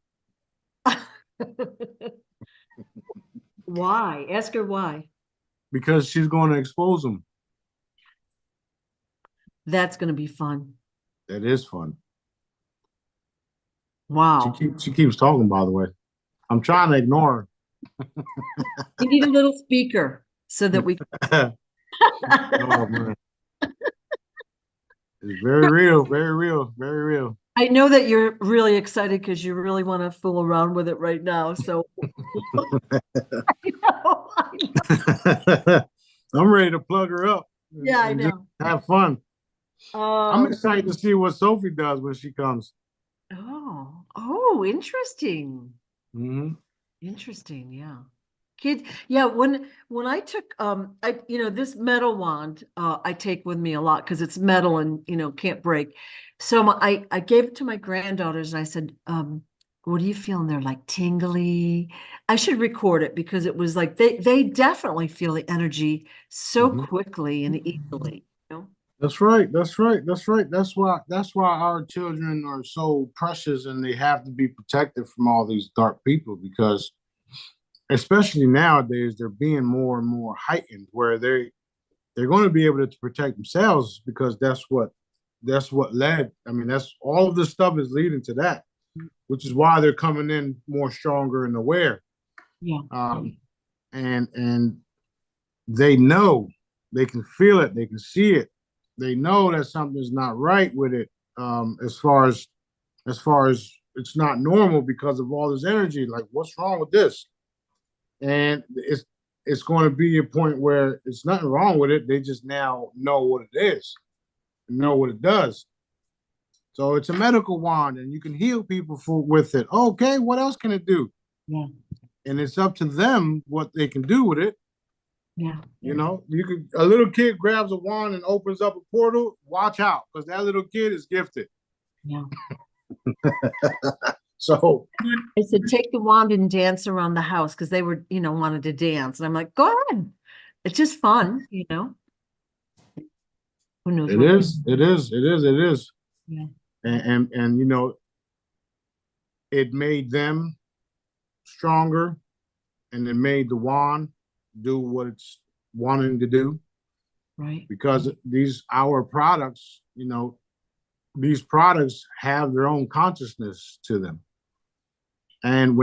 [SPEAKER 1] Why? Ask her why.
[SPEAKER 3] Because she's going to expose him.
[SPEAKER 1] That's going to be fun.
[SPEAKER 3] That is fun.
[SPEAKER 1] Wow.
[SPEAKER 3] She keeps talking, by the way. I'm trying to ignore her.
[SPEAKER 1] We need a little speaker so that we.
[SPEAKER 3] Oh man, it's very real, very real, very real.
[SPEAKER 1] I know that you're really excited because you really want to fool around with it right now. So I know, I know.
[SPEAKER 3] I'm ready to plug her up.
[SPEAKER 1] Yeah, I
[SPEAKER 3] and just
[SPEAKER 1] know.
[SPEAKER 3] have fun. I'm
[SPEAKER 1] Oh,
[SPEAKER 3] excited to see what Sophie does when she comes.
[SPEAKER 1] oh, interesting.
[SPEAKER 3] Hmm.
[SPEAKER 1] Interesting, yeah. Kid, yeah, when I took this metal wand I take with me a lot because it's metal and can't break. So I gave it to my granddaughters and I said, what are you feeling? They're like tingly. I should record it because it was like they definitely feel the energy so
[SPEAKER 3] Hmm.
[SPEAKER 1] quickly and easily, you know?
[SPEAKER 3] That's right. That's right. That's right. That's why our children are so precious and they have to be protected from all these dark people because especially nowadays they're being more and more heightened where they're going to be able to protect themselves because that's what led. I mean, that's all of this stuff is leading to that, which is why they're coming in more stronger and aware.
[SPEAKER 1] Yeah.
[SPEAKER 3] And they know, they can feel it, they can see it, they know that something's not right with it. As far as it's not normal because of all this energy. Like, what's wrong with this? And it's going to be a point where it's nothing wrong with it. They just now know what it is, know what it does. So it's a medical wand, and you can heal people with it. Okay, what else can it do?
[SPEAKER 1] Yeah.
[SPEAKER 3] And it's up to them what they can do with it.
[SPEAKER 1] Yeah.
[SPEAKER 3] A little kid grabs a wand and opens up a portal. Watch out, because that little kid is gifted.
[SPEAKER 1] Yeah.
[SPEAKER 3] So
[SPEAKER 1] I said, take the wand and dance around the house because they were, wanted to dance. And I'm like, go ahead. It's just fun. Who knows
[SPEAKER 3] it
[SPEAKER 1] what?
[SPEAKER 3] is, it is, it is, it is.
[SPEAKER 1] Yeah.
[SPEAKER 3] And it made them stronger, and it made the wand do what it's wanting to do.
[SPEAKER 1] Right.
[SPEAKER 3] Because our products, these products have their own consciousness to them. And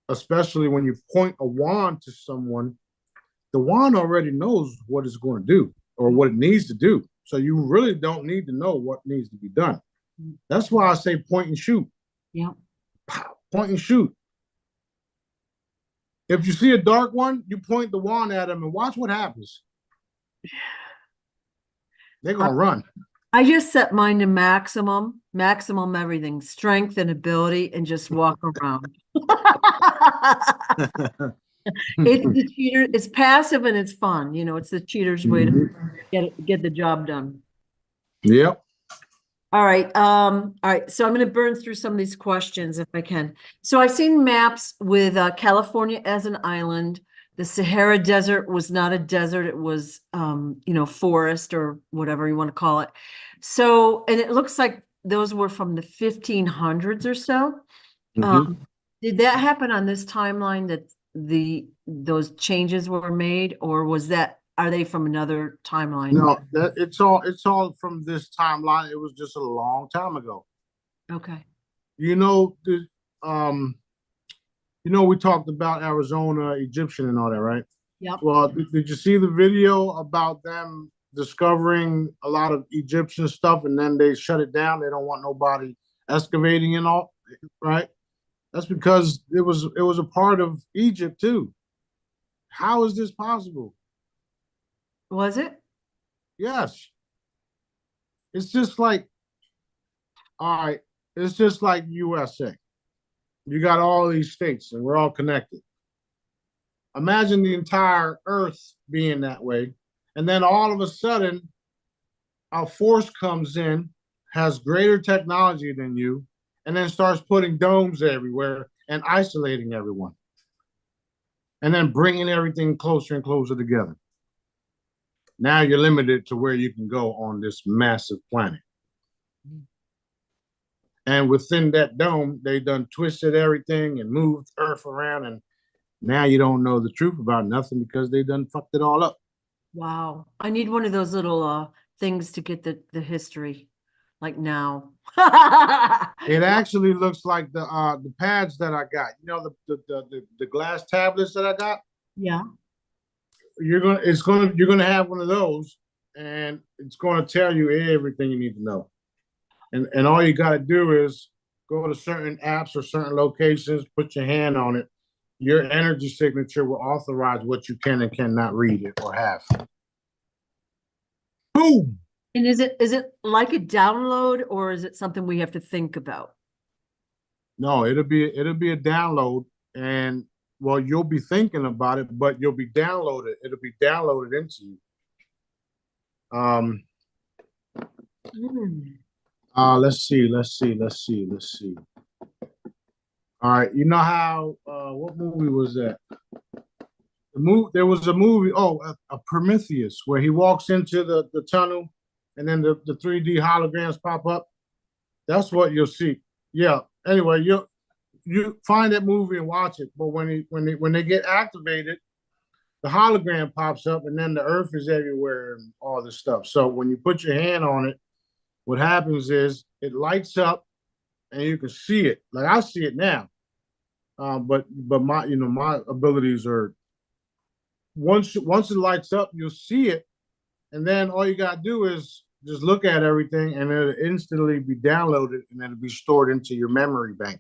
[SPEAKER 3] especially when you point a wand to someone, the wand already knows what it's going to do or what it needs to do. So you really don't need to know what needs to be done. That's why I say point and shoot.
[SPEAKER 1] Yeah.
[SPEAKER 3] Pow, point and shoot. If you see a dark one, you point the wand at them and watch what happens. They're going to run.
[SPEAKER 1] I just set mine to maximum everything, strength and ability, and just walk around. It's the cheater, it's passive and it's fun. It's the cheater's way to get the job done.
[SPEAKER 3] Yep.
[SPEAKER 1] All right. So I'm going to burn through some of these questions if I can. So I've seen maps with California as an island. The Sahara Desert was not a desert. It was, forest or whatever you want to call it. So, and it looks like those were from the 1500s or so. Did that happen on this timeline that those changes were made, or are they from another timeline?
[SPEAKER 3] No, it's all from this timeline. It was just a long time ago.
[SPEAKER 1] Okay.
[SPEAKER 3] We talked about Arizona, Egyptian, and all that, right?
[SPEAKER 1] Yep.
[SPEAKER 3] Well, did you see the video about them discovering a lot of Egyptian stuff, and then they shut it down? They don't want nobody excavating and all, right? That's because it was a part of Egypt too. How is this possible?
[SPEAKER 1] Was it?
[SPEAKER 3] Yes. It's just like, all right, it's just like USA. You got all these states and we're all connected. Imagine the entire earth being that way. And then all of a sudden, a force comes in, has greater technology than you, and then starts putting domes everywhere and isolating everyone. And then bringing everything closer and closer together. Now you're limited to where you can go on this massive planet. And within that dome, they done twisted everything and moved Earth around. And now you don't know the truth about nothing because they done fucked it all up.
[SPEAKER 1] Wow. I need one of those little things to get the history. like now.
[SPEAKER 3] It actually looks like the pads that I got. You know, the glass tablets that I got.
[SPEAKER 1] Yeah.
[SPEAKER 3] You're gonna have one of those, and it's gonna tell you everything you need to know. And all you gotta do is go to certain apps or certain locations, put your hand on it. Your energy signature will authorize what you can and cannot read it or have. Boom.
[SPEAKER 1] And is it like a download, or is it something we have to think about?
[SPEAKER 3] No, it'll be a download, and well, you'll be thinking about it, but you'll be downloaded. It'll be downloaded into you. Let's see. All right, you know how what movie was that? There was a movie, a Prometheus, where he walks into the tunnel and then the 3D holograms pop up. That's what you'll see. Yeah. Anyway, you find that movie and watch it. But when they get activated, the hologram pops up and then the earth is everywhere and all this stuff. So when you put your hand on it, what happens is it lights up and you can see it. Like I see it now. But my abilities are once it lights up, you'll see it, and then all you gotta do is just look at everything, and it'll instantly be downloaded, and it'll be stored into your memory bank,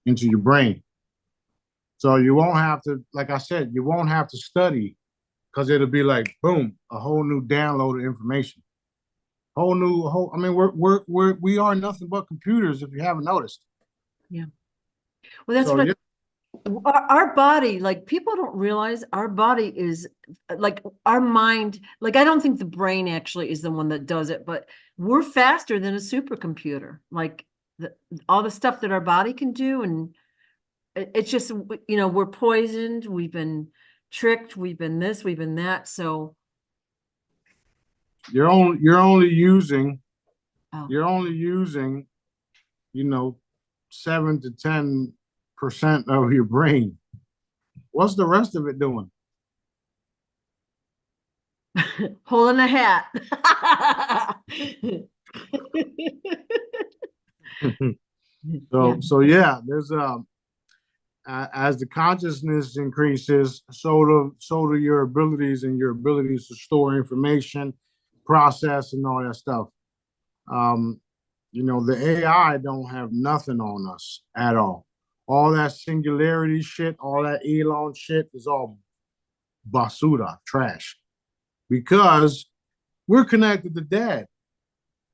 [SPEAKER 3] into your brain. So you won't have to, like I said, you won't have to study, because it'll be like boom, a whole new download of information, I mean, we are nothing but computers, if you haven't noticed.
[SPEAKER 1] Yeah. Well, that's
[SPEAKER 3] So,
[SPEAKER 1] what
[SPEAKER 3] yeah.
[SPEAKER 1] our body, like people don't realize our body is like our mind, like I don't think the brain actually is the one that does it, but we're faster than a supercomputer. Like all the stuff that our body can do, and it's just, we're poisoned, we've been tricked, we've been this, we've been that. So
[SPEAKER 3] you're only using
[SPEAKER 1] oh.
[SPEAKER 3] 7 to 10% of your brain. What's the rest of it doing?
[SPEAKER 1] Holding a hat.
[SPEAKER 3] So yeah, there's as the consciousness increases, so do your abilities and your abilities to store information, process, and all that stuff. The AI don't have nothing on us at all. All that singularity shit, all that Elon shit is all basura, trash. Because we're connected to dad.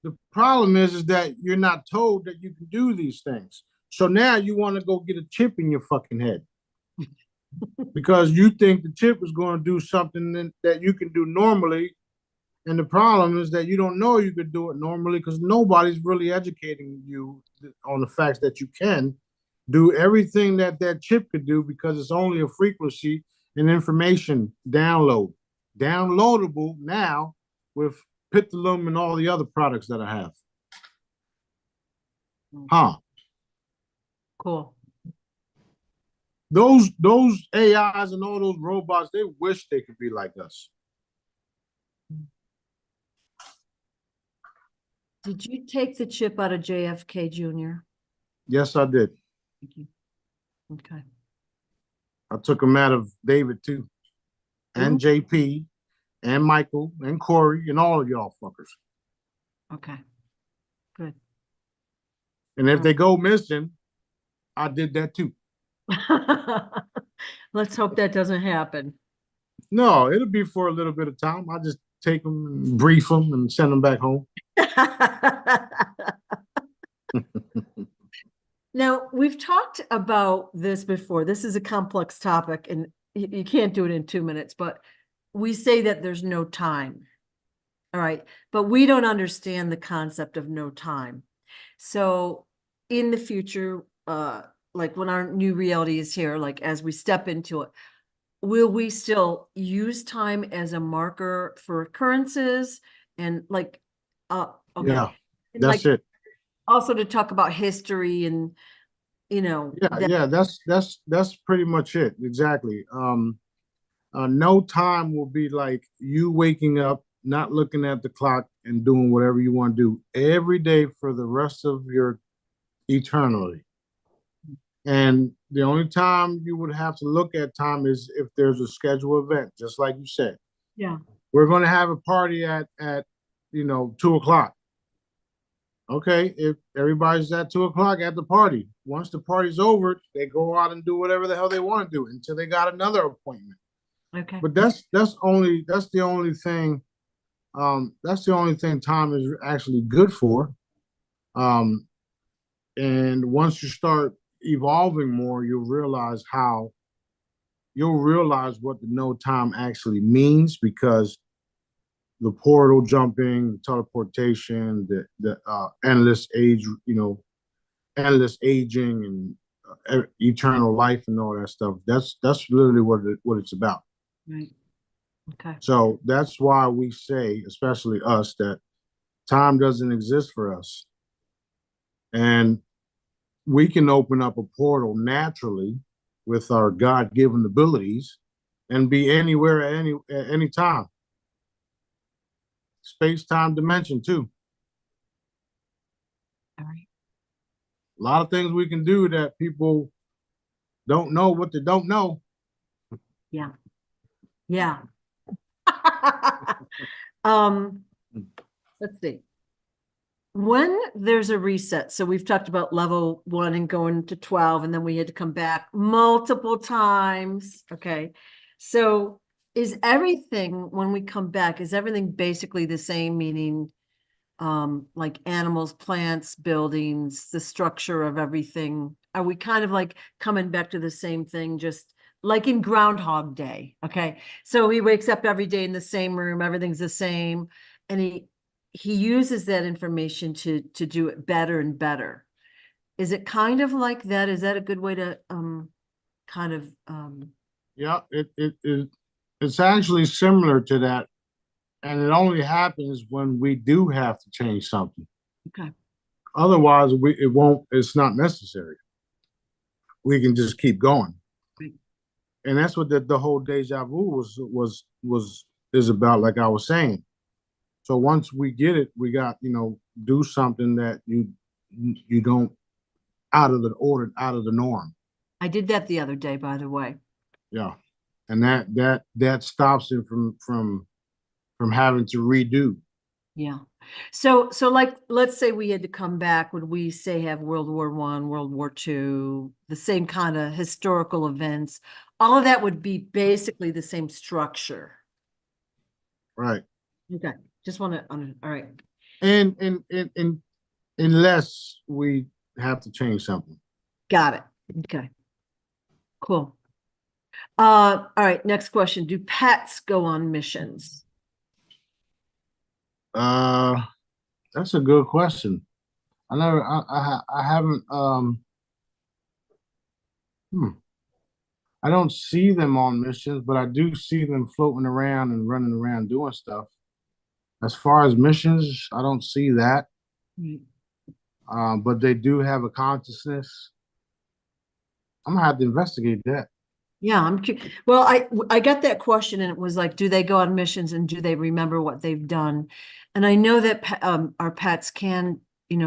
[SPEAKER 3] The problem is that you're not told that you can do these things. So now you want to go get a chip in your fucking head. Because you think the chip is going to do something that you can do normally. And the problem is that you don't know you could do it normally because nobody's really educating you on the facts that you can do everything that chip could do, because it's only a frequency and information downloadable now with Pitholem and all the other products that I have.
[SPEAKER 1] Cool.
[SPEAKER 3] Those AIs and all those robots, they wish they could be like us.
[SPEAKER 1] Did you take the chip out of JFK Jr.?
[SPEAKER 3] Yes, I did.
[SPEAKER 1] Thank you. Okay.
[SPEAKER 3] I took them out of David too, and JP, and Michael, and Corey, and all of y'all fuckers.
[SPEAKER 1] Okay. Good.
[SPEAKER 3] And if they go missing, I did that too.
[SPEAKER 1] Let's hope that doesn't happen.
[SPEAKER 3] No, it'll be for a little bit of time. I just take them, and brief them, and send them back home.
[SPEAKER 1] Now, we've talked about this before. This is a complex topic, and you can't do it in 2 minutes, but we say that there's no time. All right. But we don't understand the concept of no time. So in the future, like when our new reality is here, like as we step into it, will we still use time as a marker for occurrences? And like, okay.
[SPEAKER 3] Yeah,
[SPEAKER 1] and
[SPEAKER 3] that's
[SPEAKER 1] like,
[SPEAKER 3] it.
[SPEAKER 1] Also to talk about history and,
[SPEAKER 3] that's pretty much it. Exactly. No time will be like you waking up not looking at the clock and doing whatever you want to do every day for the rest of your eternity. And the only time you would have to look at time is if there's a scheduled event, just like you said.
[SPEAKER 1] Yeah.
[SPEAKER 3] We're going to have a party at 2:00. Okay, if everybody's at 2:00 at the party, once the party's over, they go out and do whatever the hell they want to do until they got another appointment.
[SPEAKER 1] Okay.
[SPEAKER 3] But that's the only thing. That's the only thing time is actually good for. And once you start evolving more, you'll realize what the no time actually means, because the portal jumping, the teleportation, the endless age, endless aging, and eternal life, and all that stuff. That's literally what it's about.
[SPEAKER 1] Right. Okay.
[SPEAKER 3] So that's why we say, especially us, that time doesn't exist for us, and we can open up a portal naturally with our God-given abilities and be anywhere at any time. Space-time dimension too.
[SPEAKER 1] All right.
[SPEAKER 3] A lot of things we can do that people don't know what they don't know.
[SPEAKER 1] Yeah. Yeah. Um, let's see. When there's a reset, so we've talked about level 1 and going to 12, and then we had to come back multiple times. Okay. So is everything, when we come back, is everything basically the same, meaning like animals, plants, buildings, the structure of everything? Are we kind of like coming back to the same thing, just like in Groundhog Day? Okay. So he wakes up every day in the same room, everything's the same, and he uses that information to do it better and better. Is it kind of like that? Is that a good way to kind of
[SPEAKER 3] Yeah, it's actually similar to that, and it only happens when we do have to change something.
[SPEAKER 1] okay.
[SPEAKER 3] Otherwise, it won't. It's not necessary. We can just keep going,
[SPEAKER 1] Right.
[SPEAKER 3] and that's what the whole deja vu is about. Like I was saying. So once we get it, we got do something that you don't, out of the order, out of the norm.
[SPEAKER 1] I did that the other day, by the way.
[SPEAKER 3] Yeah, and that stops him from having to redo.
[SPEAKER 1] Yeah. So like, let's say we had to come back, would we say have World War I, World War II, the same kind of historical events? All of that would be basically the same structure.
[SPEAKER 3] Right.
[SPEAKER 1] Okay. Just want to, all right.
[SPEAKER 3] And unless we have to change something.
[SPEAKER 1] Got it. Okay. Cool. All right. Next question. Do pets go on missions?
[SPEAKER 3] That's a good question. I haven't, I don't see them on missions, but I do see them floating around and running around doing stuff. As far as missions, I don't see that.
[SPEAKER 1] Right.
[SPEAKER 3] But they do have a consciousness. I'm gonna have to investigate that.
[SPEAKER 1] Yeah, I'm curious. Well, I got that question, and it was like, do they go on missions and do they remember what they've done? And I know that our pets can,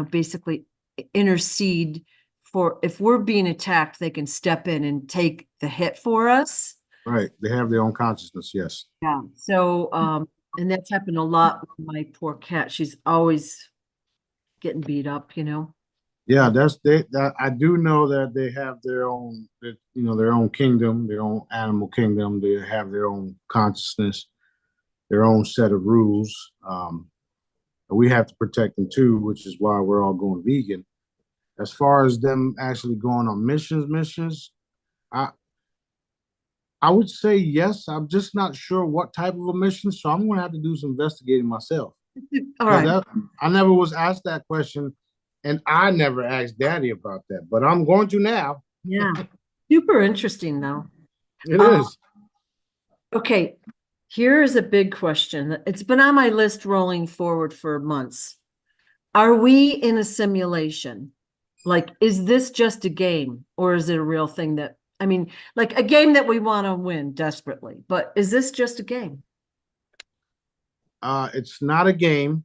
[SPEAKER 1] basically intercede for, if we're being attacked, they can step in and take the hit for us.
[SPEAKER 3] Right. They have their own consciousness, yes.
[SPEAKER 1] Yeah. So, and that's happened a lot with my poor cat. She's always getting beat up,
[SPEAKER 3] Yeah, that I do know that they have their own, their own kingdom, their own animal kingdom. They have their own consciousness, their own set of rules. We have to protect them too, which is why we're all going vegan. As far as them actually going on missions, I would say yes. I'm just not sure what type of a mission, so I'm going to have to do some investigating myself.
[SPEAKER 1] All right.
[SPEAKER 3] I never was asked that question, and I never asked Daddy about that, but I'm going to now.
[SPEAKER 1] Yeah. Super interesting, though.
[SPEAKER 3] It is.
[SPEAKER 1] Okay. Here is a big question. It's been on my list rolling forward for months. Are we in a simulation? Like, is this just a game, or is it a real thing that, I mean, like a game that we want to win desperately, but is this just a game?
[SPEAKER 3] It's not a game.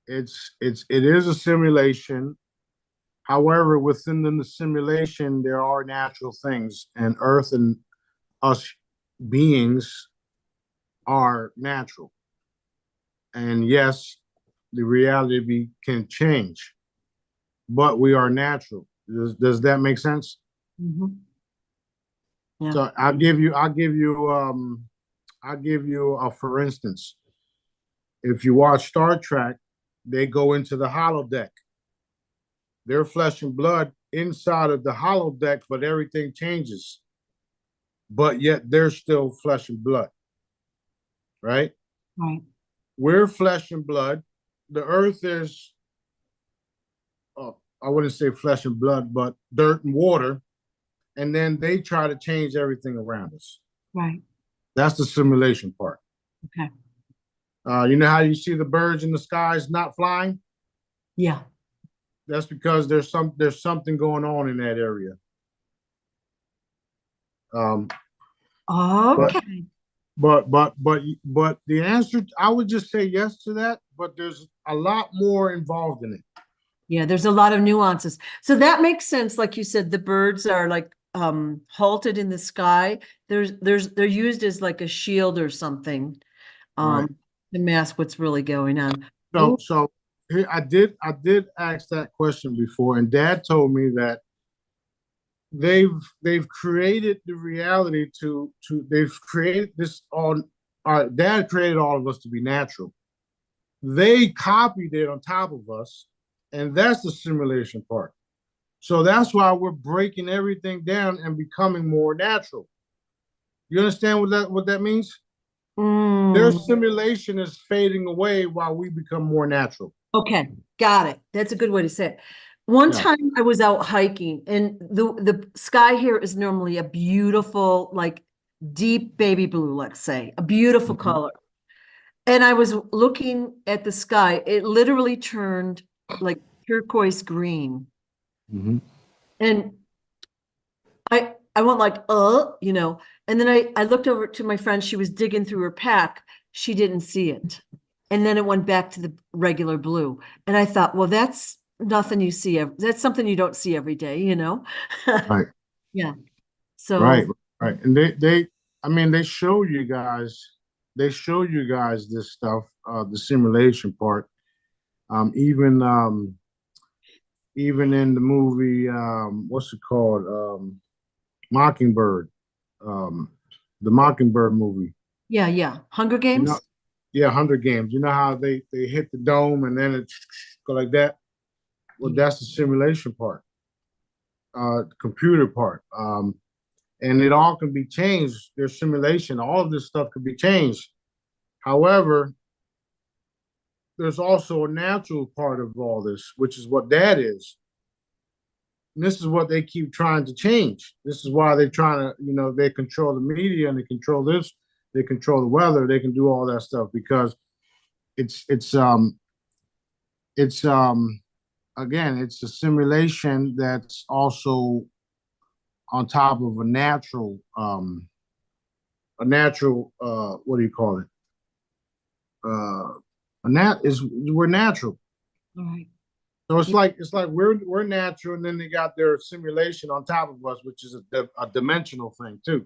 [SPEAKER 3] It is a simulation. However, within the simulation, there are natural things, and Earth and us beings are natural. And yes, the reality can change, but we are natural. Does that make sense?
[SPEAKER 1] Mhm. Yeah.
[SPEAKER 3] So I'll give you a for instance. If you watch Star Trek, they go into the holodeck. They're flesh and blood inside of the holodeck, but everything changes. But yet they're still flesh and blood, right?
[SPEAKER 1] Right.
[SPEAKER 3] We're flesh and blood. The earth is, I wouldn't say flesh and blood, but dirt and water. And then they try to change everything around us.
[SPEAKER 1] Right.
[SPEAKER 3] That's the simulation part.
[SPEAKER 1] Okay.
[SPEAKER 3] You know how you see the birds in the skies not flying?
[SPEAKER 1] Yeah.
[SPEAKER 3] That's because there's something going on in that area.
[SPEAKER 1] Okay.
[SPEAKER 3] But the answer, I would just say yes to that. But there's a lot more involved in it.
[SPEAKER 1] Yeah, there's a lot of nuances. So that makes sense. Like you said, the birds are like halted in the sky. They're used as like a shield or something
[SPEAKER 3] Right.
[SPEAKER 1] to mask what's really going on.
[SPEAKER 3] So here I did ask that question before, and Dad told me that they've created the reality they've created this on our Dad created all of us to be natural. They copied it on top of us, and that's the simulation part. So that's why we're breaking everything down and becoming more natural. You understand what that means? Their simulation is fading away while we become more natural.
[SPEAKER 1] Okay, got it. That's a good way to say it. One
[SPEAKER 3] Yeah.
[SPEAKER 1] time I was out hiking, and the sky here is normally a beautiful, like deep baby blue, let's say, a beautiful
[SPEAKER 3] Mhm.
[SPEAKER 1] color. And I was looking at the sky. It literally turned like turquoise green.
[SPEAKER 3] Mhm.
[SPEAKER 1] And I went like, and then I looked over to my friend. She was digging through her pack. She didn't see it. And then it went back to the regular blue. And I thought, well, that's nothing you see. That's something you don't see every day, you know?
[SPEAKER 3] Right.
[SPEAKER 1] Yeah.
[SPEAKER 3] Right.
[SPEAKER 1] So,
[SPEAKER 3] Right. And I mean, they show you guys this stuff, the simulation part. Even even in the movie, what's it called? Mockingbird. Um, the Mockingbird movie.
[SPEAKER 1] yeah. Hunger
[SPEAKER 3] You know,
[SPEAKER 1] Games?
[SPEAKER 3] yeah, Hunger Games. You know how they hit the dome and then it go like that? Well, that's the simulation part, the computer part. And it all can be changed. There's simulation. All of this stuff can be changed. However, there's also a natural part of all this, which is what that is. And this is what they keep trying to change. This is why they're trying to, they control the media and they control this, they control the weather, they can do all that stuff because it's it's um it's again, it's a simulation that's also on top of a natural what do you call it? A nat is we're natural.
[SPEAKER 1] All right.
[SPEAKER 3] So it's like we're natural, and then they got their simulation on top of us, which is a dimensional thing too.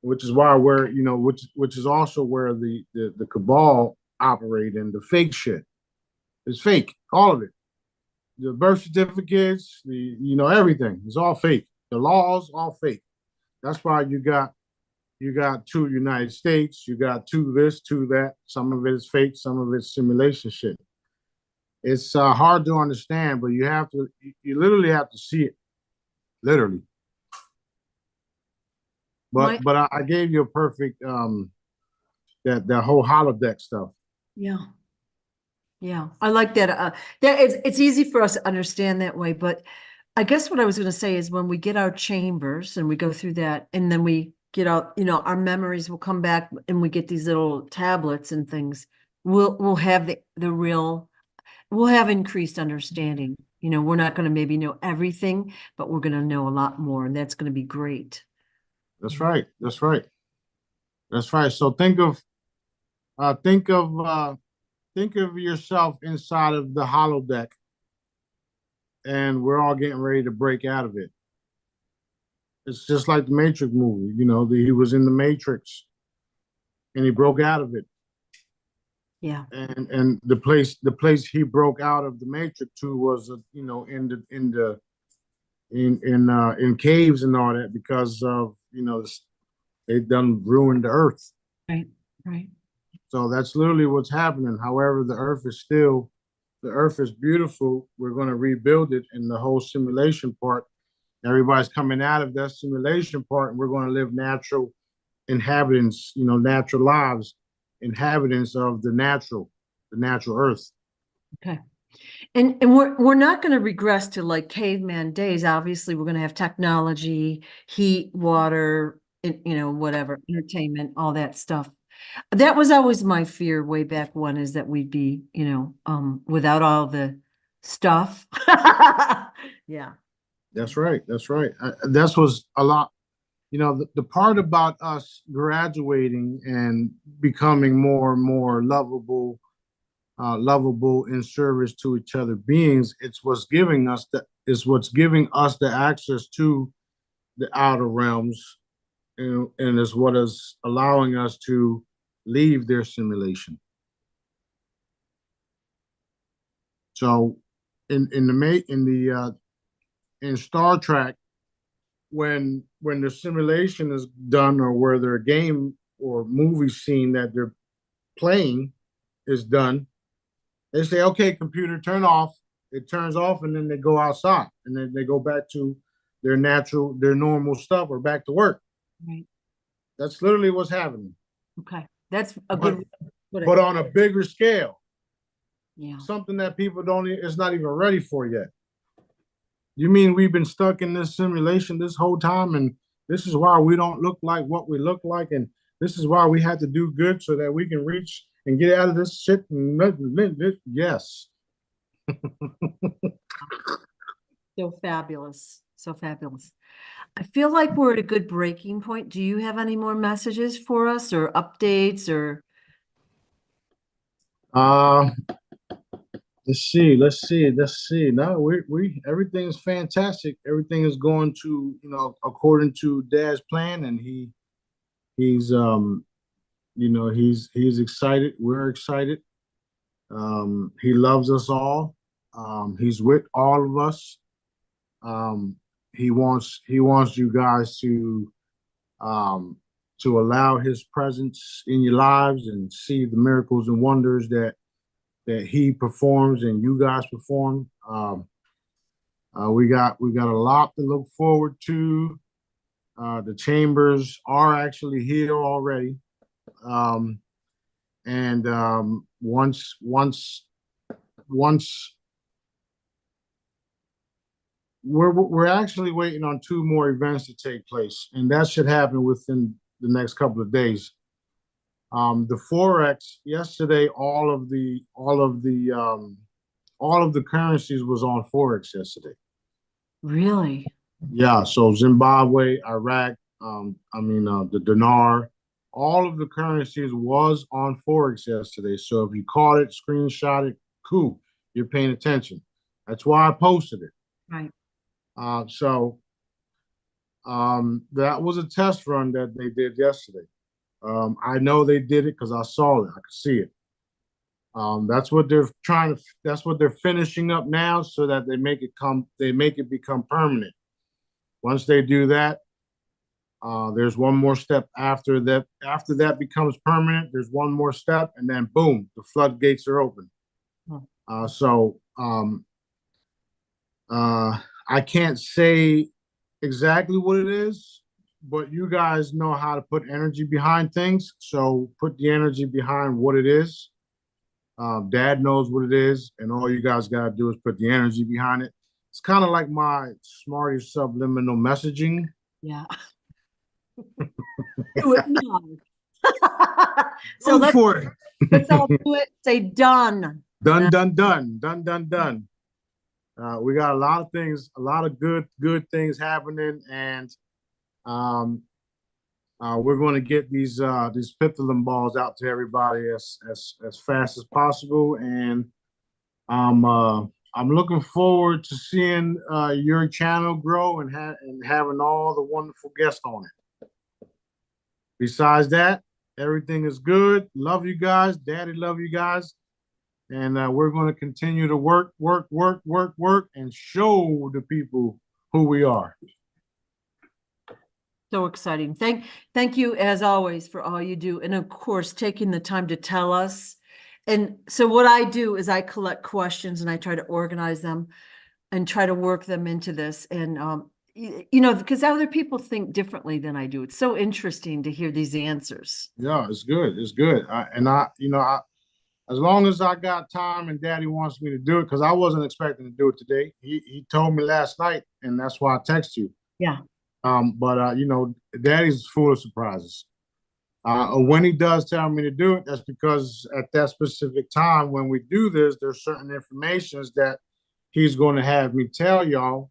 [SPEAKER 3] Which is why we're which is also where the cabal operate in the fake shit. It's fake, all of it. The birth certificates, everything is all fake. The laws all fake. That's why you got two United States, you got two this, two that. Some of it is fake, some of it's simulation shit. It's hard to understand, but you literally have to see it, literally.
[SPEAKER 1] My,
[SPEAKER 3] But I gave you a perfect that whole holodeck stuff.
[SPEAKER 1] yeah. Yeah, I like that. That it's easy for us to understand that way, but I guess what I was going to say is when we get our chambers and we go through that, and then we get out, our memories will come back, and we get these little tablets and things. We'll have the real, we'll have increased understanding. We're not going to maybe know everything, but we're going to know a lot more, and that's going to be great.
[SPEAKER 3] That's right. That's right. That's right. So think of Think of yourself inside of the holodeck, and we're all getting ready to break out of it. It's just like the Matrix movie. He was in the Matrix, and he broke out of it.
[SPEAKER 1] Yeah.
[SPEAKER 3] And the place he broke out of the Matrix to was in caves and all that, because of they done ruined the earth.
[SPEAKER 1] Right. Right.
[SPEAKER 3] So that's literally what's happening. However, the earth is beautiful. We're going to rebuild it, in the whole simulation part. Everybody's coming out of that simulation part, and we're going to live natural inhabitants, natural lives, inhabitants of the natural earth.
[SPEAKER 1] Okay. And we're not going to regress to like caveman days. Obviously, we're going to have technology, heat, water, whatever, entertainment, all that stuff. That was always my fear way back when, is that we'd be, without all the stuff. Yeah.
[SPEAKER 3] That's right. That's right. That was a lot. The part about us graduating and becoming more and more lovable in service to each other beings, it's what's giving us the access to the outer realms, and is what is allowing us to leave their simulation. So in Star Trek, when the simulation is done, or where their game or movie scene that they're playing is done, they say, okay, computer, turn off. It turns off, and then they go outside, and then they go back to their normal stuff, or back to work.
[SPEAKER 1] Right.
[SPEAKER 3] That's literally what's happening.
[SPEAKER 1] Okay. That's a good.
[SPEAKER 3] But on a bigger scale.
[SPEAKER 1] Yeah.
[SPEAKER 3] Something that people is not even ready for yet. You mean we've been stuck in this simulation this whole time, and this is why we don't look like what we look like, and this is why we had to do good so that we can reach and get out of this shit? Yes.
[SPEAKER 1] So fabulous. So fabulous. I feel like we're at a good breaking point. Do you have any more messages for us, or updates, or?
[SPEAKER 3] Let's see. No, we everything is fantastic. Everything is going to, according to Dad's plan, and he's he's excited. We're excited. He loves us all. He's with all of us. He wants you guys to allow his presence in your lives, and see the miracles and wonders that he performs and you guys perform. We got a lot to look forward to. The chambers are actually here already. And once we're actually waiting on 2 more events to take place, and that should happen within the next couple of days. The Forex yesterday, all of the currencies was on Forex yesterday.
[SPEAKER 1] Really?
[SPEAKER 3] Yeah, so Zimbabwe, Iraq, the dinar, all of the currencies was on Forex yesterday. So if you caught it, screenshot it, cool, you're paying attention. That's why I posted it.
[SPEAKER 1] Right.
[SPEAKER 3] That was a test run that they did yesterday. I know they did it because I saw it. I could see it. That's what they're finishing up now, so that they make it become permanent. Once they do that, there's one more step after that. After that becomes permanent, there's one more step, and then boom, the floodgates are open. I can't say exactly what it is, but you guys know how to put energy behind things. So put the energy behind what it is. Dad knows what it is, and all you guys got to do is put the energy behind it. It's kind of like my Smarty subliminal messaging.
[SPEAKER 1] Yeah. Do it now. So
[SPEAKER 3] Go for it.
[SPEAKER 1] let's all do it. Say done.
[SPEAKER 3] Done. We got a lot of things, a lot of good things happening, and We're going to get these Pitholem balls out to everybody as fast as possible, and I'm looking forward to seeing your channel grow and having all the wonderful guests on it. Besides that, everything is good. Love you guys. Daddy love you guys. And we're going to continue to work, and show the people who we are.
[SPEAKER 1] So exciting. Thank you as always for all you do. And of course, taking the time to tell us. And so what I do is I collect questions and I try to organize them and try to work them into this. And, you know, because other people think differently than I do. It's so interesting to hear these answers.
[SPEAKER 3] Yeah, it's good. It's good. As long as I got time and Daddy wants me to do it, because I wasn't expecting to do it today. He told me last night, and that's why I text you.
[SPEAKER 1] Yeah.
[SPEAKER 3] But you know, Daddy's full of surprises. When he does tell me to do it, that's because at that specific time when we do this, there's certain informations that he's going to have me tell y'all,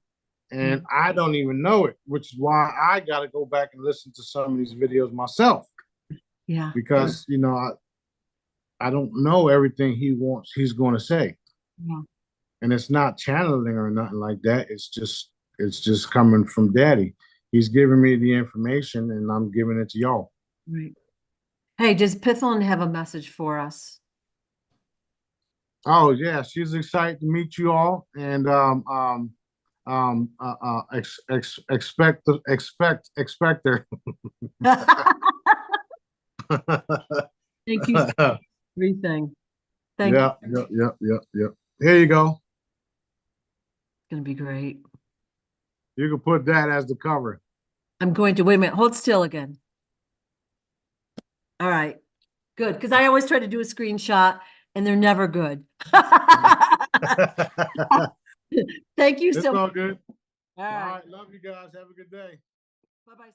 [SPEAKER 3] and I don't even know it, which is why I got to go back and listen to some of these videos myself.
[SPEAKER 1] Yeah.
[SPEAKER 3] Because, you know, I don't know everything he's going to say.
[SPEAKER 1] Yeah.
[SPEAKER 3] And it's not channeling or nothing like that. It's just coming from Daddy. He's giving me the information and I'm giving it to y'all.
[SPEAKER 1] Right. Hey, does Pitholem have a message for us?
[SPEAKER 3] Oh yeah, she's excited to meet you all, and expect her.
[SPEAKER 1] Thank you for everything. Thank you.
[SPEAKER 3] Yep. Here you go.
[SPEAKER 1] It's gonna be great.
[SPEAKER 3] You can put that as the cover.
[SPEAKER 1] I'm going to wait a minute. Hold still again. All right. Good. Because I always try to do a screenshot and they're never good. Thank you
[SPEAKER 3] It's
[SPEAKER 1] so much.
[SPEAKER 3] all good.
[SPEAKER 1] All
[SPEAKER 3] All
[SPEAKER 1] right.
[SPEAKER 3] right. Love you guys. Have a good day.
[SPEAKER 1] Bye-bye.